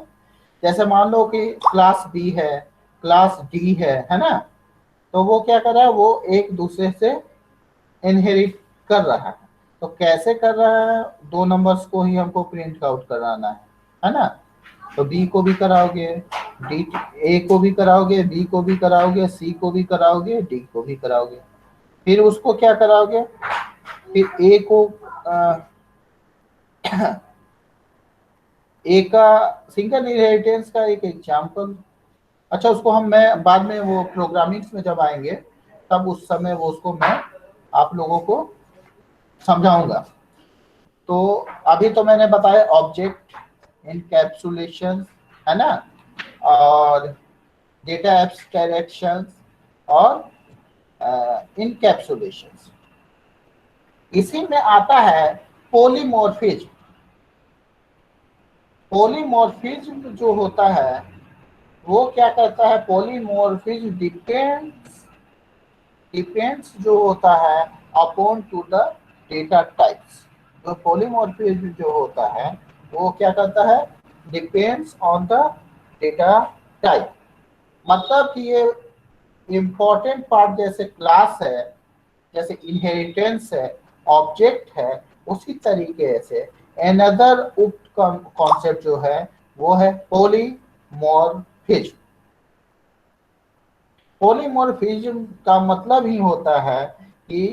जैसे मान लो कि क्लास बी है, क्लास डी है ना, तो वो क्या कर रहा है, वो एक दूसरे से इनहेरिट कर रहा है। तो कैसे कर रहा है, दो नंबर्स को ही हमको प्रिंट आउट कराना है ना। तो बी को भी कराओगे, डी ए को भी कराओगे, बी को भी कराओगे, सी को भी कराओगे, डी को भी कराओगे। फिर उसको क्या कराओगे, फिर ए को ए का सिंगल इनहेरिटेंस का एक एग्जांपल। अच्छा, उसको मैं बाद में वो प्रोग्रामिंग्स में जब आएंगे तब उस समय वो उसको मैं आप लोगों को समझाऊंगा। तो अभी तो मैंने बताया ऑब्जेक्ट इनकैप्सुलेशन है ना, और डेटा एब्स्ट्रैक्शन और इनकैप्सुलेशन। इसी में आता है पॉलीमॉर्फिज्म। पॉलीमॉर्फिज्म जो होता है वो क्या करता है, पॉलीमॉर्फिज्म डिपेंड्स जो होता है upon two the data types. तो पॉलीमॉर्फिज्म जो होता है वो क्या करता है, depends on the data type. मतलब कि ये इम्पोर्टेंट पार्ट जैसे क्लास है, जैसे इनहेरिटेंस है, ऑब्जेक्ट है, उसी तरीके से अनदर उप कॉन्सेप्ट जो है वो है पॉलीमॉर्फिज्म। पॉलीमॉर्फिज्म का मतलब ही होता है कि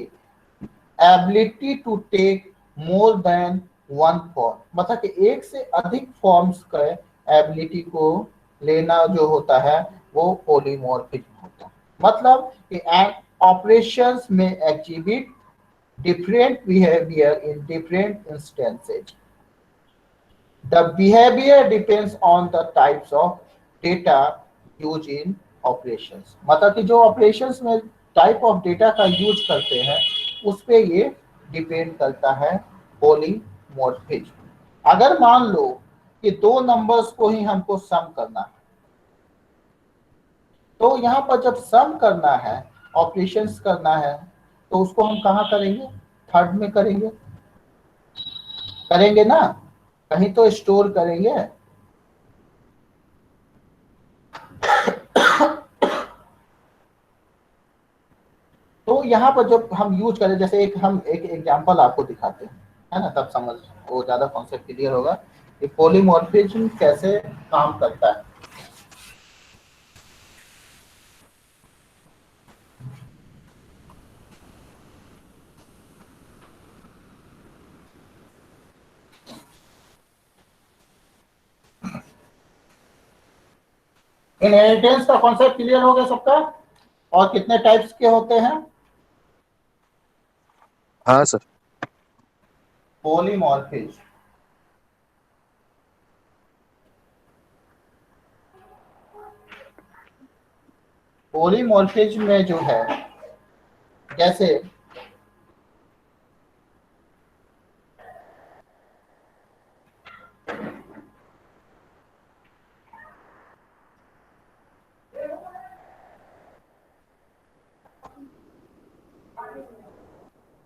ability to take more than one form, मतलब कि एक से अधिक फॉर्म्स के एबिलिटी को लेना जो होता है वो पॉलीमॉर्फिज्म होता है। मतलब कि ऑपरेशंस में exhibit different behavior in different instances. The behavior depends on the types of data used in operations. मतलब कि जो operations में type of data का यूज करते हैं उस पे ये डिपेंड करता है पॉलीमॉर्फिज्म। अगर मान लो कि दो नंबर्स को ही हमको सम करना है, तो यहाँ पर जब सम करना है, ऑपरेशंस करना है, तो उसको हम कहाँ करेंगे, थर्ड में करेंगे ना, कहीं तो स्टोर करेंगे। तो यहाँ पर जब हम यूज करें, जैसे हम एक एग्जांपल आपको दिखाते हैं है ना, तब समझ वो ज्यादा कॉन्सेप्ट क्लियर होगा कि पॉलीमॉर्फिज्म कैसे काम करता है। इनहेरिटेंस का कॉन्सेप्ट क्लियर हो गया सबका, और कितने टाइप्स के होते हैं, हाँ सर। पॉलीमॉर्फिज्म। पॉलीमॉर्फिज्म में जो है, जैसे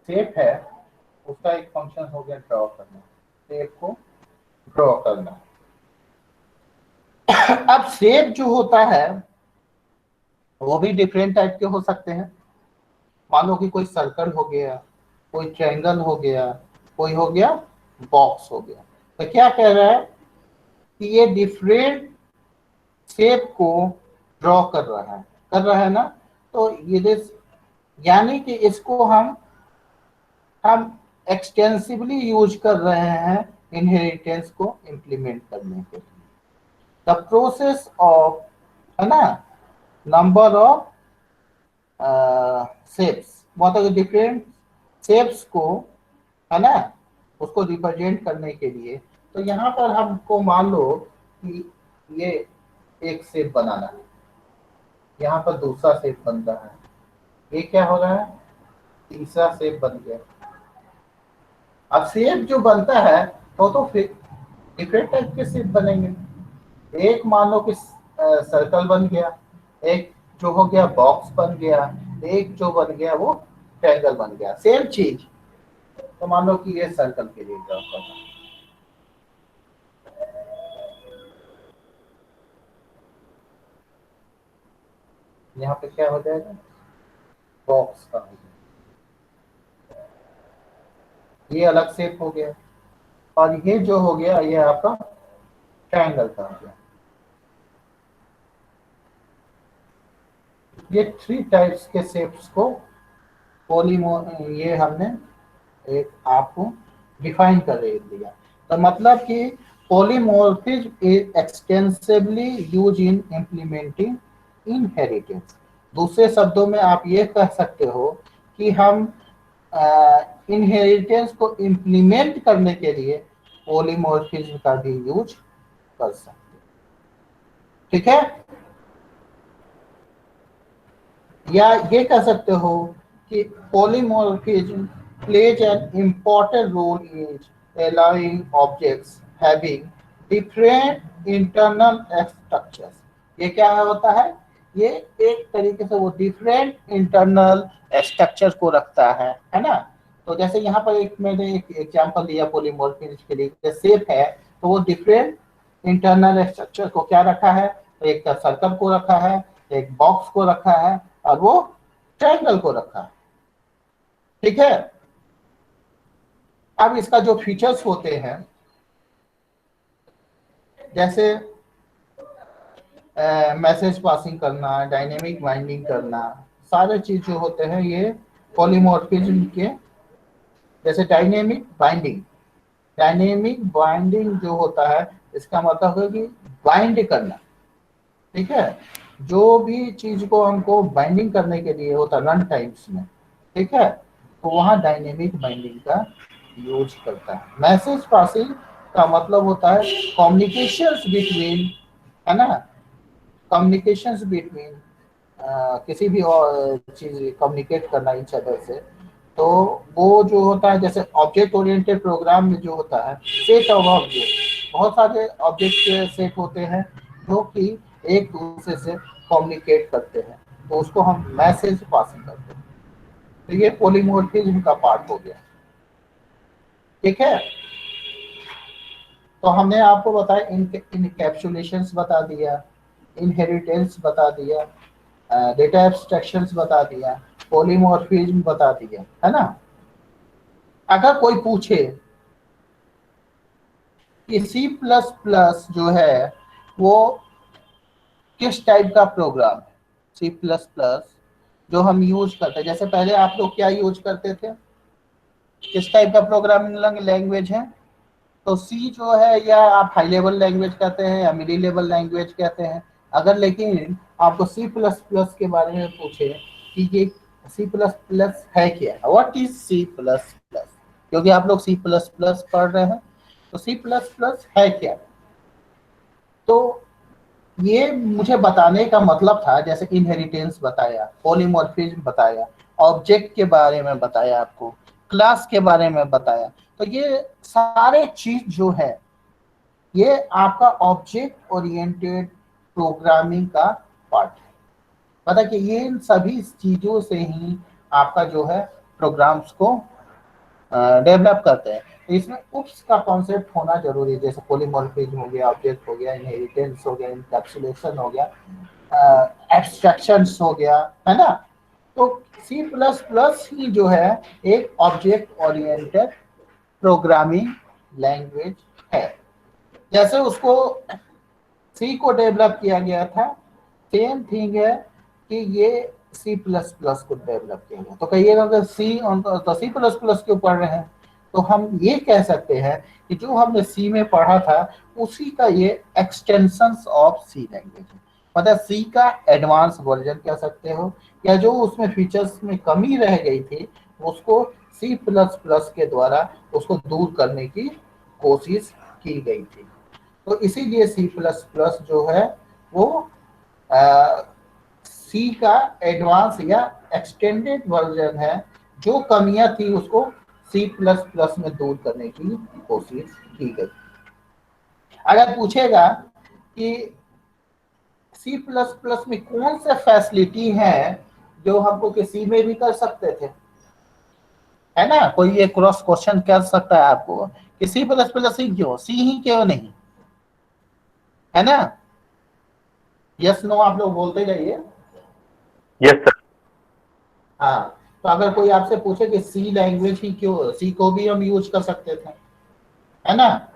शेप है, उसका एक फंक्शन हो गया ड्रॉ करना, शेप को ड्रॉ करना। अब शेप जो होता है वो भी डिफरेंट टाइप के हो सकते हैं। मान लो कि कोई सर्कल हो गया, कोई ट्रायंगल हो गया, कोई हो गया बॉक्स हो गया। तो क्या कह रहा है कि ये डिफरेंट शेप को ड्रॉ कर रहा है ना। तो ये यानी कि इसको हम एक्सटेंसिवली यूज कर रहे हैं इनहेरिटेंस को इम्प्लीमेंट करने के लिए। द प्रोसेस ऑफ है ना नंबर ऑफ शेप्स, मतलब डिफरेंट शेप्स को है ना उसको रिप्रेजेंट करने के लिए। तो यहाँ पर हमको मान लो कि ये एक शेप बनाना है, यहाँ पर दूसरा शेप बन रहा है, ये क्या हो रहा है, तीसरा शेप बन गया। अब शेप जो बनता है तो फिर डिफरेंट टाइप के शेप बनेंगे। एक मान लो कि सर्कल बन गया, एक जो हो गया बॉक्स बन गया, एक जो बन गया वो ट्रायंगल बन गया। सेम चीज तो मान लो कि ये सर्कल के लिए ड्रॉ करना, यहाँ पे क्या हो जाएगा, बॉक्स का हो जाएगा, ये अलग शेप हो गया, और ये जो हो गया ये आपका ट्रायंगल का हो गया। ये 3 टाइप्स के शेप्स को ये हमने एक आपको डिफाइन कर दिया। तो मतलब कि polymorphism is extensively use in implementing inheritance. दूसरे शब्दों में आप ये कह सकते हो कि हम इनहेरिटेंस को इम्प्लीमेंट करने के लिए पॉलीमॉर्फिज्म का भी यूज कर सकते हैं। ठीक है, या ये कह सकते हो कि polymorphism plays an important role in allowing objects having different internal structures। ये क्या होता है, ये एक तरीके से वो डिफरेंट इंटरनल स्ट्रक्चर को रखता है ना। तो जैसे यहाँ पर मैंने एक एग्जांपल दिया पॉलीमॉर्फिज्म के लिए, शेप है तो वो डिफरेंट इंटरनल स्ट्रक्चर को क्या रखा है, एक सर्कल को रखा है, एक बॉक्स को रखा है, और वो ट्रायंगल को रखा है। ठीक है, अब इसका जो फीचर्स होते हैं, जैसे मैसेज पासिंग करना, डायनेमिक बाइंडिंग करना, सारे चीज जो होते हैं ये पॉलीमॉर्फिज्म के। जैसे डायनेमिक बाइंडिंग जो होता है, इसका मतलब है कि बाइंड करना। ठीक है, जो भी चीज को हमको बाइंडिंग करने के लिए होता है रन टाइम्स में, ठीक है, तो वहां डायनेमिक बाइंडिंग का यूज करता है। मैसेज पासिंग का मतलब होता है कम्युनिकेशंस बिटवीन, है ना, कम्युनिकेशंस बिटवीन किसी भी चीज कम्युनिकेट करना ईच अदर से। तो वो जो होता है, जैसे ऑब्जेक्ट ओरिएंटेड प्रोग्राम में जो होता है सेट ऑफ ऑब्जेक्ट, बहुत सारे ऑब्जेक्ट के सेट होते हैं जो कि एक दूसरे से कम्युनिकेट करते हैं, तो उसको हम मैसेज पासिंग करते हैं। तो ये पॉलीमॉर्फिज्म का पार्ट हो गया। ठीक है, तो हमने आपको बताया इनकैप्सुलेशंस बता दिया, इनहेरिटेंस बता दिया, डेटा एब्स्ट्रैक्शंस बता दिया, पॉलीमॉर्फिज्म बता दिया, है ना। अगर कोई पूछे कि C++ जो है वो किस टाइप का प्रोग्राम है, C++ जो हम यूज करते हैं, जैसे पहले आप लोग क्या यूज करते थे, किस टाइप का प्रोग्रामिंग लैंग्वेज है, तो सी जो है या आप हाई लेवल लैंग्वेज कहते हैं या मिडिल लेवल लैंग्वेज कहते हैं। अगर लेकिन आपको C++ के बारे में पूछे कि ये C++ है क्या, व्हाट इज C++, क्योंकि आप लोग C++ पढ़ रहे हैं, तो C++ है क्या, तो ये मुझे बताने का मतलब था। जैसे इनहेरिटेंस बताया, पॉलीमॉर्फिज्म बताया, ऑब्जेक्ट के बारे में बताया, आपको क्लास के बारे में बताया, तो ये सारे चीज जो है ये आपका ऑब्जेक्ट ओरिएंटेड प्रोग्रामिंग का पार्ट है। पता कि ये इन सभी चीजों से ही आपका जो है प्रोग्राम्स को डेवलप करते हैं। तो इसमें उप्स का कॉन्सेप्ट होना जरूरी है, जैसे पॉलीमॉर्फिज्म हो गया, ऑब्जेक्ट हो गया, इनहेरिटेंस हो गया, इनकैप्सुलेशन हो गया, एब्स्ट्रैक्शंस हो गया, है ना। तो C++ ही जो है एक ऑब्जेक्ट ओरिएंटेड प्रोग्रामिंग लैंग्वेज है। जैसे उसको सी को डेवलप किया गया था, सेम थिंग है कि ये C++ को डेवलप किया गया। तो कहिएगा अगर C++ क्यों पढ़ रहे हैं, तो हम ये कह सकते हैं कि जो हमने C में पढ़ा था उसी का ये एक्सटेंशंस ऑफ C लैंग्वेज है। मतलब C का एडवांस वर्जन कह सकते हो, या जो उसमें फीचर्स में कमी रह गई थी उसको C++ के द्वारा उसको दूर करने की कोशिश की गई थी। तो इसीलिए C++ जो है वो सी का एडवांस या एक्सटेंडेड वर्जन है। जो कमियां थी उसको C++ में दूर करने की कोशिश की गई। अगर पूछेगा कि C++ में कौन से फैसिलिटी हैं जो हमको किसी में भी कर सकते थे, है ना। कोई ये क्रॉस क्वेश्चन कर सकता है आपको कि सी प्लस प्लस ही क्यों, सी ही क्यों नहीं, है ना। यस नो आप लोग बोलते जाइए। Yes, sir. हाँ, तो अगर कोई आपसे पूछे कि सी लैंग्वेज ही क्यों, सी को भी हम यूज कर सकते थे, है ना,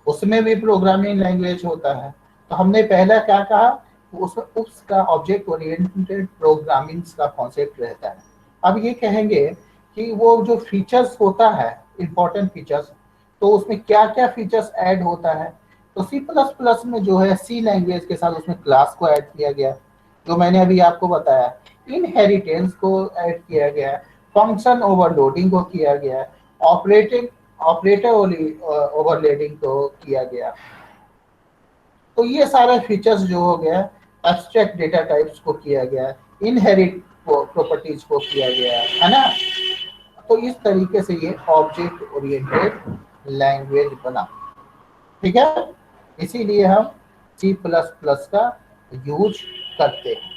उसमें भी प्रोग्रामिंग लैंग्वेज होता है। तो हमने पहला क्या कहा, उसमें उसका ऑब्जेक्ट ओरिएंटेड प्रोग्रामिंग का कॉन्सेप्ट रहता है। अब ये कहेंगे कि वो जो फीचर्स होता है, इंपॉर्टेंट फीचर्स, तो उसमें क्या क्या फीचर्स ऐड होता है। तो सी प्लस प्लस में जो है सी लैंग्वेज के साथ उसमें क्लास को ऐड किया गया, जो मैंने अभी आपको बताया, इनहेरिटेंस को ऐड किया गया, फंक्शन ओवरलोडिंग को किया गया, ऑपरेटिंग ऑपरेटर ओवरलोडिंग को किया गया। तो ये सारे फीचर्स जो हो गया, एब्स्ट्रैक्ट डेटा टाइप्स को किया गया, इनहेरिट प्रॉपर्टीज को किया गया, है ना। तो इस तरीके से ये ऑब्जेक्ट ओरिएंटेड लैंग्वेज बना, ठीक है। इसीलिए हम सी प्लस प्लस का यूज करते हैं।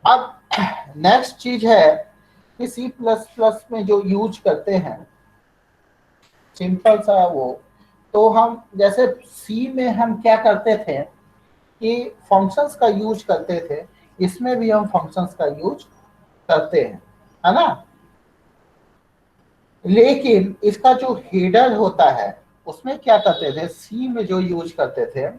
अब नेक्स्ट चीज है कि सी प्लस प्लस में जो यूज करते हैं, सिंपल सा वो, तो हम जैसे सी में हम क्या करते थे कि फंक्शंस का यूज करते थे, इसमें भी हम फंक्शंस का यूज करते हैं, है ना। लेकिन इसका जो हेडर होता है उसमें क्या करते थे, सी में जो यूज करते थे,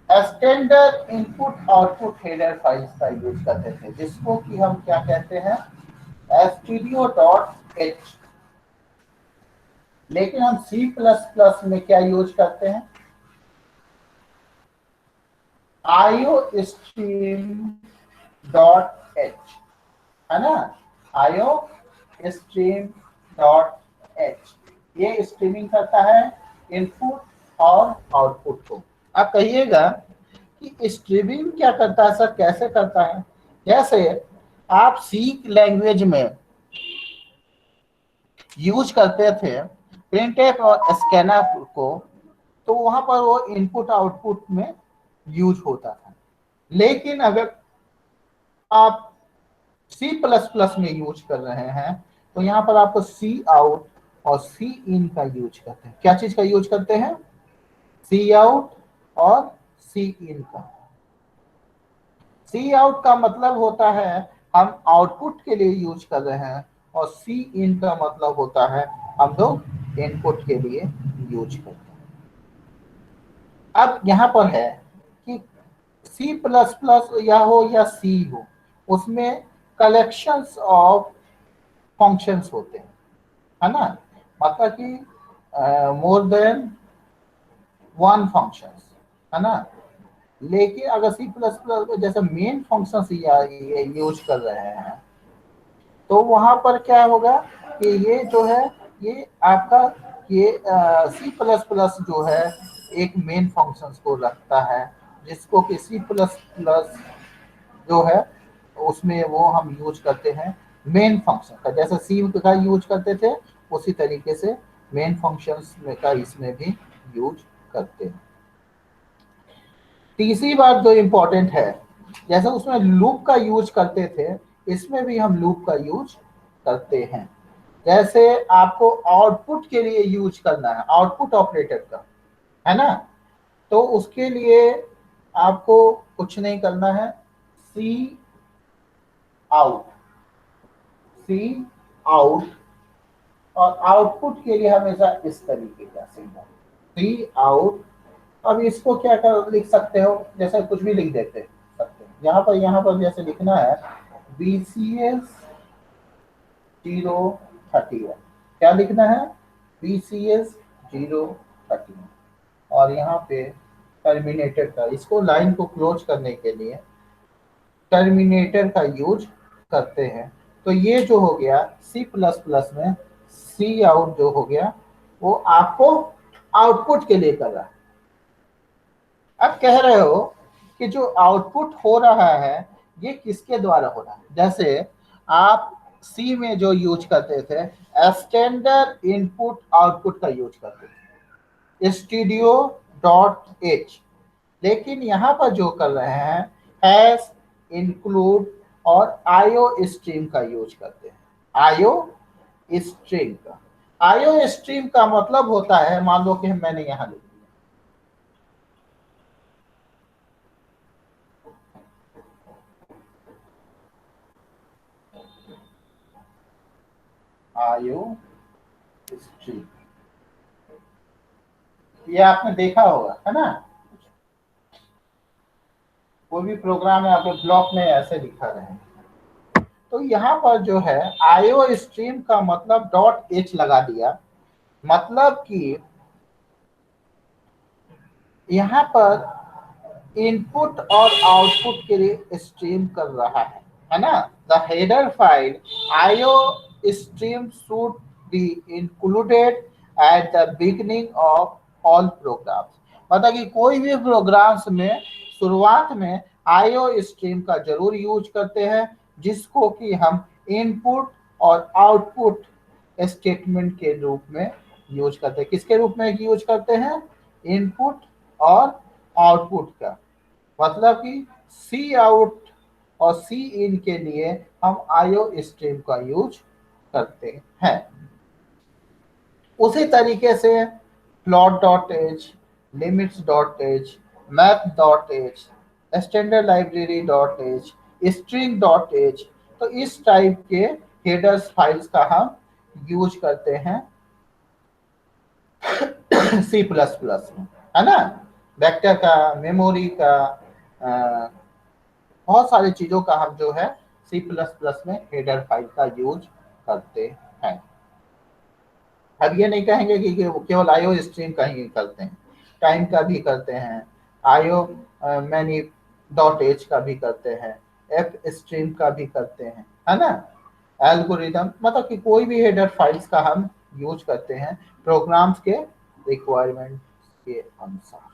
standard input output header files का यूज करते थे, जिसको कि हम क्या कहते हैं, stdio.h। लेकिन हम सी प्लस प्लस में क्या यूज करते हैं, iostream.h, है ना, iostream.h। ये स्ट्रीमिंग करता है इनपुट और आउटपुट को। आप कहिएगा कि स्ट्रीमिंग क्या करता है सर, कैसे करता है। जैसे आप सी लैंग्वेज में यूज करते थे प्रिंटफ और स्कैनफ को, तो वहां पर वो इनपुट आउटपुट में यूज होता था। लेकिन अगर आप सी प्लस प्लस में यूज कर रहे हैं, तो यहाँ पर आपको सी आउट और सी इन का यूज करते हैं। क्या चीज का यूज करते हैं, सी आउट और सी इन का। सी आउट का मतलब होता है हम आउटपुट के लिए यूज कर रहे हैं, और सी इन का मतलब होता है हम लोग इनपुट के लिए यूज करते हैं। अब यहाँ पर है कि सी प्लस प्लस या हो या सी हो, उसमें कलेक्शंस ऑफ फंक्शंस होते हैं, है ना, मतलब कि मोर देन वन फंक्शंस, है ना। लेकिन अगर सी प्लस प्लस जैसे मेन फंक्शंस यूज कर रहे हैं, तो वहां पर क्या होगा कि ये जो है, ये आपका ये सी प्लस प्लस जो है एक मेन फंक्शंस को रखता है, जिसको कि सी प्लस प्लस जो है उसमें वो हम यूज करते हैं मेन फंक्शन का। जैसे सी का यूज करते थे, उसी तरीके से मेन फंक्शंस में का इसमें भी यूज करते हैं। तीसरी बात जो इम्पोर्टेंट है, जैसे उसमें लूप का यूज करते थे, इसमें भी हम लूप का यूज करते हैं। जैसे आपको आउटपुट के लिए यूज करना है, आउटपुट ऑपरेटर का, है ना, तो उसके लिए आपको कुछ नहीं करना है, सी आउट, सी आउट, और आउटपुट के लिए हमेशा इस तरीके का सिंबल, सी आउट। अब इसको क्या कर लिख सकते हो, जैसे कुछ भी लिख देते सकते हैं। यहाँ पर जैसे लिखना है BCS 031, क्या लिखना है, BCS 031, और यहाँ पे टर्मिनेटर का, इसको लाइन को क्लोज करने के लिए टर्मिनेटर का यूज करते हैं। तो ये जो हो गया सी प्लस प्लस में सी आउट जो हो गया, वो आपको आउटपुट के लिए कर रहा है। अब कह रहे हो कि जो आउटपुट हो रहा है ये किसके द्वारा हो रहा है। जैसे आप सी में जो यूज करते थे, स्टैंडर्ड इनपुट आउटपुट का यूज करते थे, stdio.h। लेकिन यहाँ पर जो कर रहे हैं हैश, इंक्लूड और IO स्ट्रीम का यूज करते हैं। आयो स्ट्रीम का। आयो स्ट्रीम का मतलब होता है, मान लो कि मैंने यहां लिख दिया आयो स्ट्रीम, ये आपने देखा होगा, है ना? कोई भी प्रोग्राम है आपके ब्लॉक में ऐसे लिखा रहे। तो यहाँ पर जो है आयो स्ट्रीम का मतलब डॉट एच लगा दिया, मतलब कि यहाँ पर इनपुट और आउटपुट के लिए स्ट्रीम कर रहा है ना? द हेडर फाइल आयो stream should be included at the beginning of all programmes. मतलब कि कोई भी प्रोग्राम्स में शुरुआत में आयो स्ट्रीम का जरूर यूज करते हैं, जिसको कि हम इनपुट और आउटपुट स्टेटमेंट के रूप में यूज करते हैं। किसके रूप में यूज करते हैं? इनपुट और आउटपुट का। मतलब कि सी आउट और सी इन के लिए हम आयो स्ट्रीम का यूज करते हैं। उसी तरीके से plot dot H, limits dot H, math dot H, standard library dot H, string dot H, तो इस टाइप के हेडर्स फाइल्स का हम यूज करते हैं सी प्लस प्लस में, है ना? वेक्टर का, मेमोरी का, बहुत सारी चीजों का हम जो है सी प्लस प्लस में हेडर फाइल का यूज करते हैं। अब ये नहीं कहेंगे कि केवल आयो स्ट्रीम का ही करते हैं, टाइम का भी करते हैं, आयो मैनी डॉट एच का भी करते हैं, एफ स्ट्रीम का भी करते हैं, है ना? एल्गोरिदम, मतलब कि कोई भी हेडर फाइल्स का हम यूज करते हैं प्रोग्राम्स के रिक्वायरमेंट के अनुसार।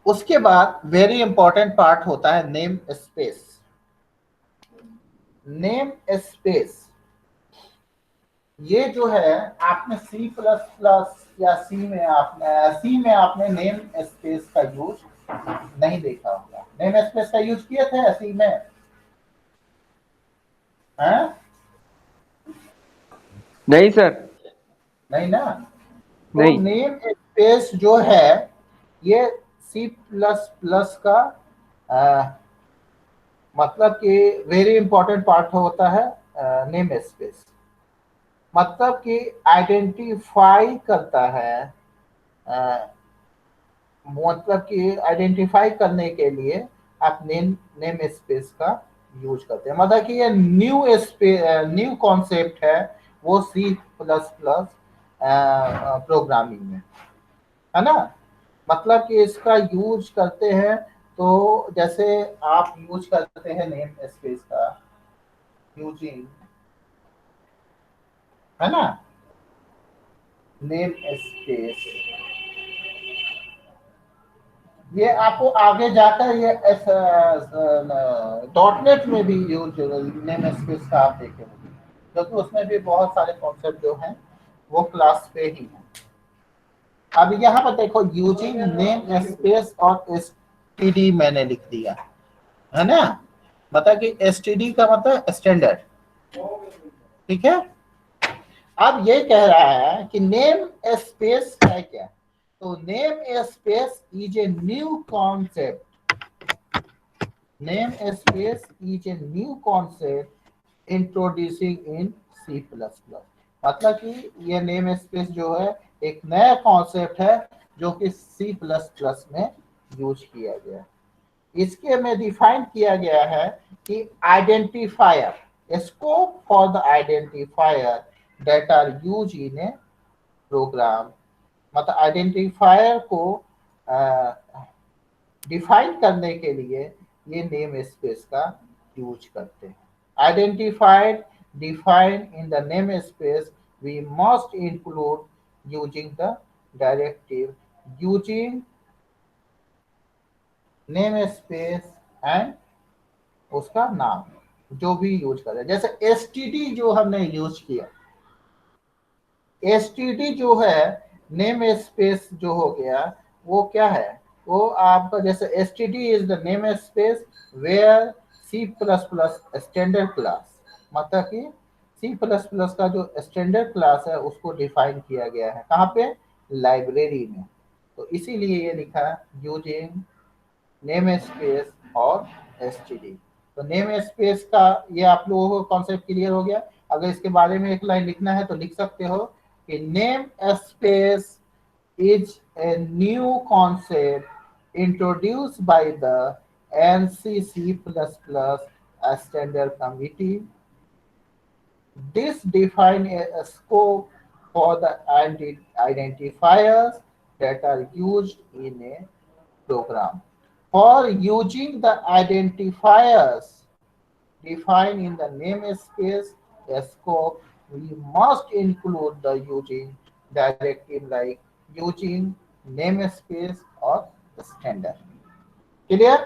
उसके बाद वेरी इंपॉर्टेंट पार्ट होता है नेम स्पेस। नेम स्पेस ये जो है आपने सी प्लस प्लस या सी में आपने नेम स्पेस का यूज नहीं देखा होगा। नेम स्पेस का यूज किए थे सी में? हैं? नहीं सर, नहीं ना? तो नहीं। नेम स्पेस जो है ये सी प्लस प्लस का मतलब कि वेरी इंपॉर्टेंट पार्ट होता है नेम स्पेस। मतलब कि आइडेंटिफाई करता है, मतलब कि आइडेंटिफाई करने के लिए आप नेम स्पेस का यूज करते हैं। मतलब कि ये न्यू कॉन्सेप्ट है वो सी प्लस प्लस प्रोग्रामिंग में, है ना? मतलब कि इसका यूज करते हैं, तो जैसे आप यूज करते हैं नेम स्पेस का यूजिंग, है ना? नेम स्पेस ये आपको आगे जाकर ये डॉट नेट में भी यूज नेम स्पेस का आप देखेंगे, क्योंकि उसमें भी बहुत सारे कॉन्सेप्ट जो हैं वो क्लास पे ही हैं। अब यहाँ पर देखो यूजिंग नेम स्पेस और एसटीडी मैंने लिख दिया, है ना? मतलब कि एसटीडी का मतलब स्टैंडर्ड, ठीक है? अब ये कह रहा है कि नेम स्पेस है क्या? तो name space is a new concept. Name space is a new concept introducing in C plus plus. मतलब कि ये नेम स्पेस जो है एक नया कॉन्सेप्ट है जो कि सी प्लस प्लस में यूज किया गया है। इसके में डिफाइन किया गया है कि identifier, scope for the identifier that are use in a program. मतलब आइडेंटिफायर को डिफाइन करने के लिए ये नेम स्पेस का यूज करते हैं। Identified define in the name space we must include using the directive using name space and उसका नाम जो भी यूज करें। जैसे एसटीडी जो हमने यूज किया, एसटीडी जो है नेम स्पेस जो हो गया वो क्या है? वो आपका जैसे STD is the name space where C plus plus standard class, मतलब कि सी प्लस प्लस का जो स्टैंडर्ड क्लास है उसको डिफाइन किया गया है कहाँ पे, लाइब्रेरी में। तो इसीलिए ये लिखा है यूजिंग नेम स्पेस और एसटीडी। तो नेम स्पेस का ये आप लोगों को कॉन्सेप्ट क्लियर हो गया। अगर इसके बारे में एक लाइन लिखना है तो लिख सकते हो कि name space is a new concept introduced by the NCC++ Standard Committee. This defines a scope for the identifiers that are used in a program. For using the identifiers defined in the namespace scope, we must include the using directive like using namespace or standard. Clear?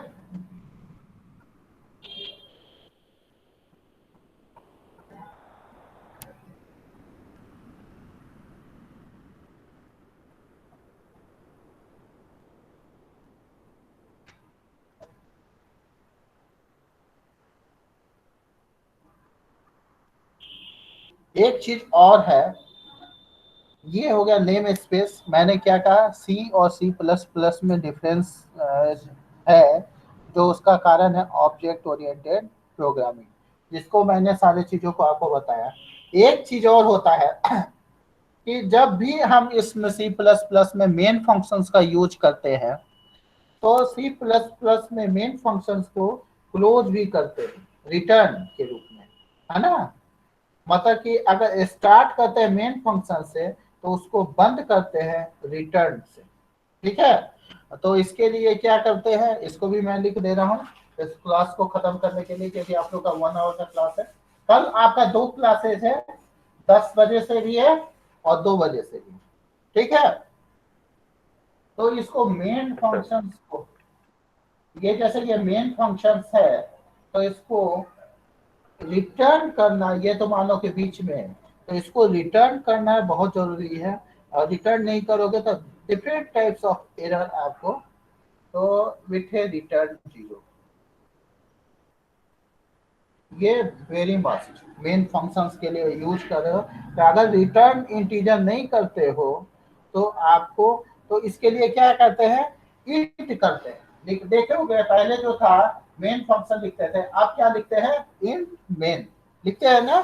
एक चीज और है, ये हो गया name space. मैंने क्या कहा, सी और सी प्लस प्लस में डिफरेंस है, जो उसका कारण है ऑब्जेक्ट ओरिएंटेड प्रोग्रामिंग, जिसको मैंने सारी चीजों को आपको बताया। एक चीज और होता है कि जब भी हम इसमें सी प्लस प्लस में मेन फंक्शंस का यूज करते हैं तो सी प्लस प्लस में मेन फंक्शंस को क्लोज भी करते हैं रिटर्न के रूप में, है ना। मतलब कि अगर स्टार्ट करते हैं मेन फंक्शन से तो उसको बंद करते हैं रिटर्न से, ठीक है। तो इसके लिए क्या करते हैं, इसको भी मैं लिख दे रहा हूँ इस क्लास को खत्म करने के लिए, क्योंकि आप लोग का 1 आवर का क्लास है। कल आपका 2 क्लासेस है, 10 बजे से भी है और 2 बजे से भी, ठीक है। तो इसको मेन फंक्शंस को, ये जैसे ये मेन फंक्शंस है तो इसको रिटर्न करना, ये तो मान लो के बीच में है, तो इसको रिटर्न करना बहुत जरूरी है। और रिटर्न नहीं करोगे तो डिफरेंट टाइप्स ऑफ एरर आपको, तो विथ ए रिटर्न 0, ये वेरी मस्ट मेन फंक्शंस के लिए यूज कर रहे हो। तो अगर रिटर्न इंटीजर नहीं करते हो तो आपको, तो इसके लिए क्या करते हैं, इंट करते हैं। देखे होंगे पहले जो था मेन फंक्शन लिखते थे, आप क्या लिखते हैं, इन मेन लिखते हैं ना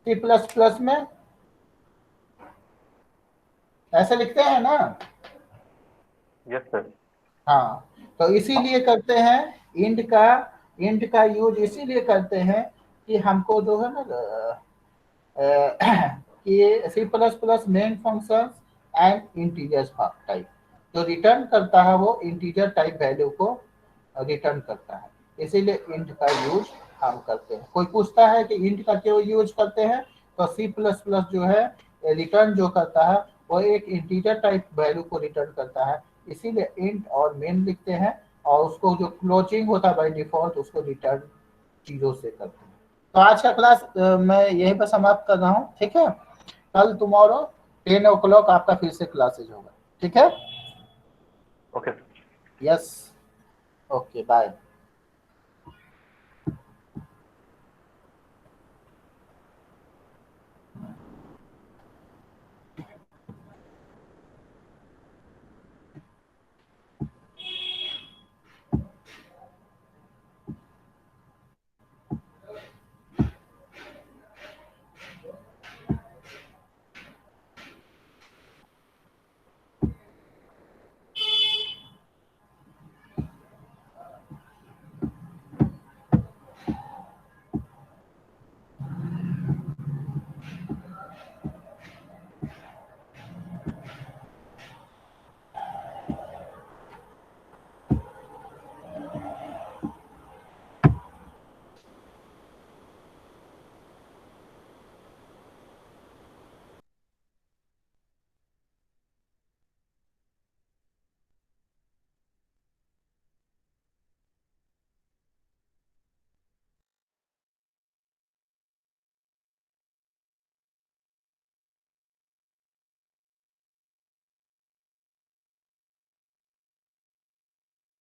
सी प्लस प्लस में, ऐसे लिखते हैं ना। Yes sir. हाँ, तो इसीलिए करते हैं इंट का यूज इसीलिए करते हैं कि हमको जो है ना कि C plus plus main function and integer type जो रिटर्न करता है वो इंटीजर टाइप वैल्यू को रिटर्न करता है, इसीलिए इंट का यूज हम करते हैं। कोई पूछता है कि इंट का क्यों यूज करते हैं, तो सी प्लस प्लस जो है रिटर्न जो करता है वो एक इंटीजर टाइप वैल्यू को रिटर्न करता है, इसीलिए इंट और मेन लिखते हैं, और उसको जो क्लोजिंग होता है बाय डिफॉल्ट उसको रिटर्न 0 से करते हैं। तो आज का क्लास मैं यहीं पर समाप्त कर रहा हूँ, ठीक है। कल टुमारो 10 o'clock आपका फिर से क्लासेज होगा, ठीक है। ओके। Yes, okay, bye.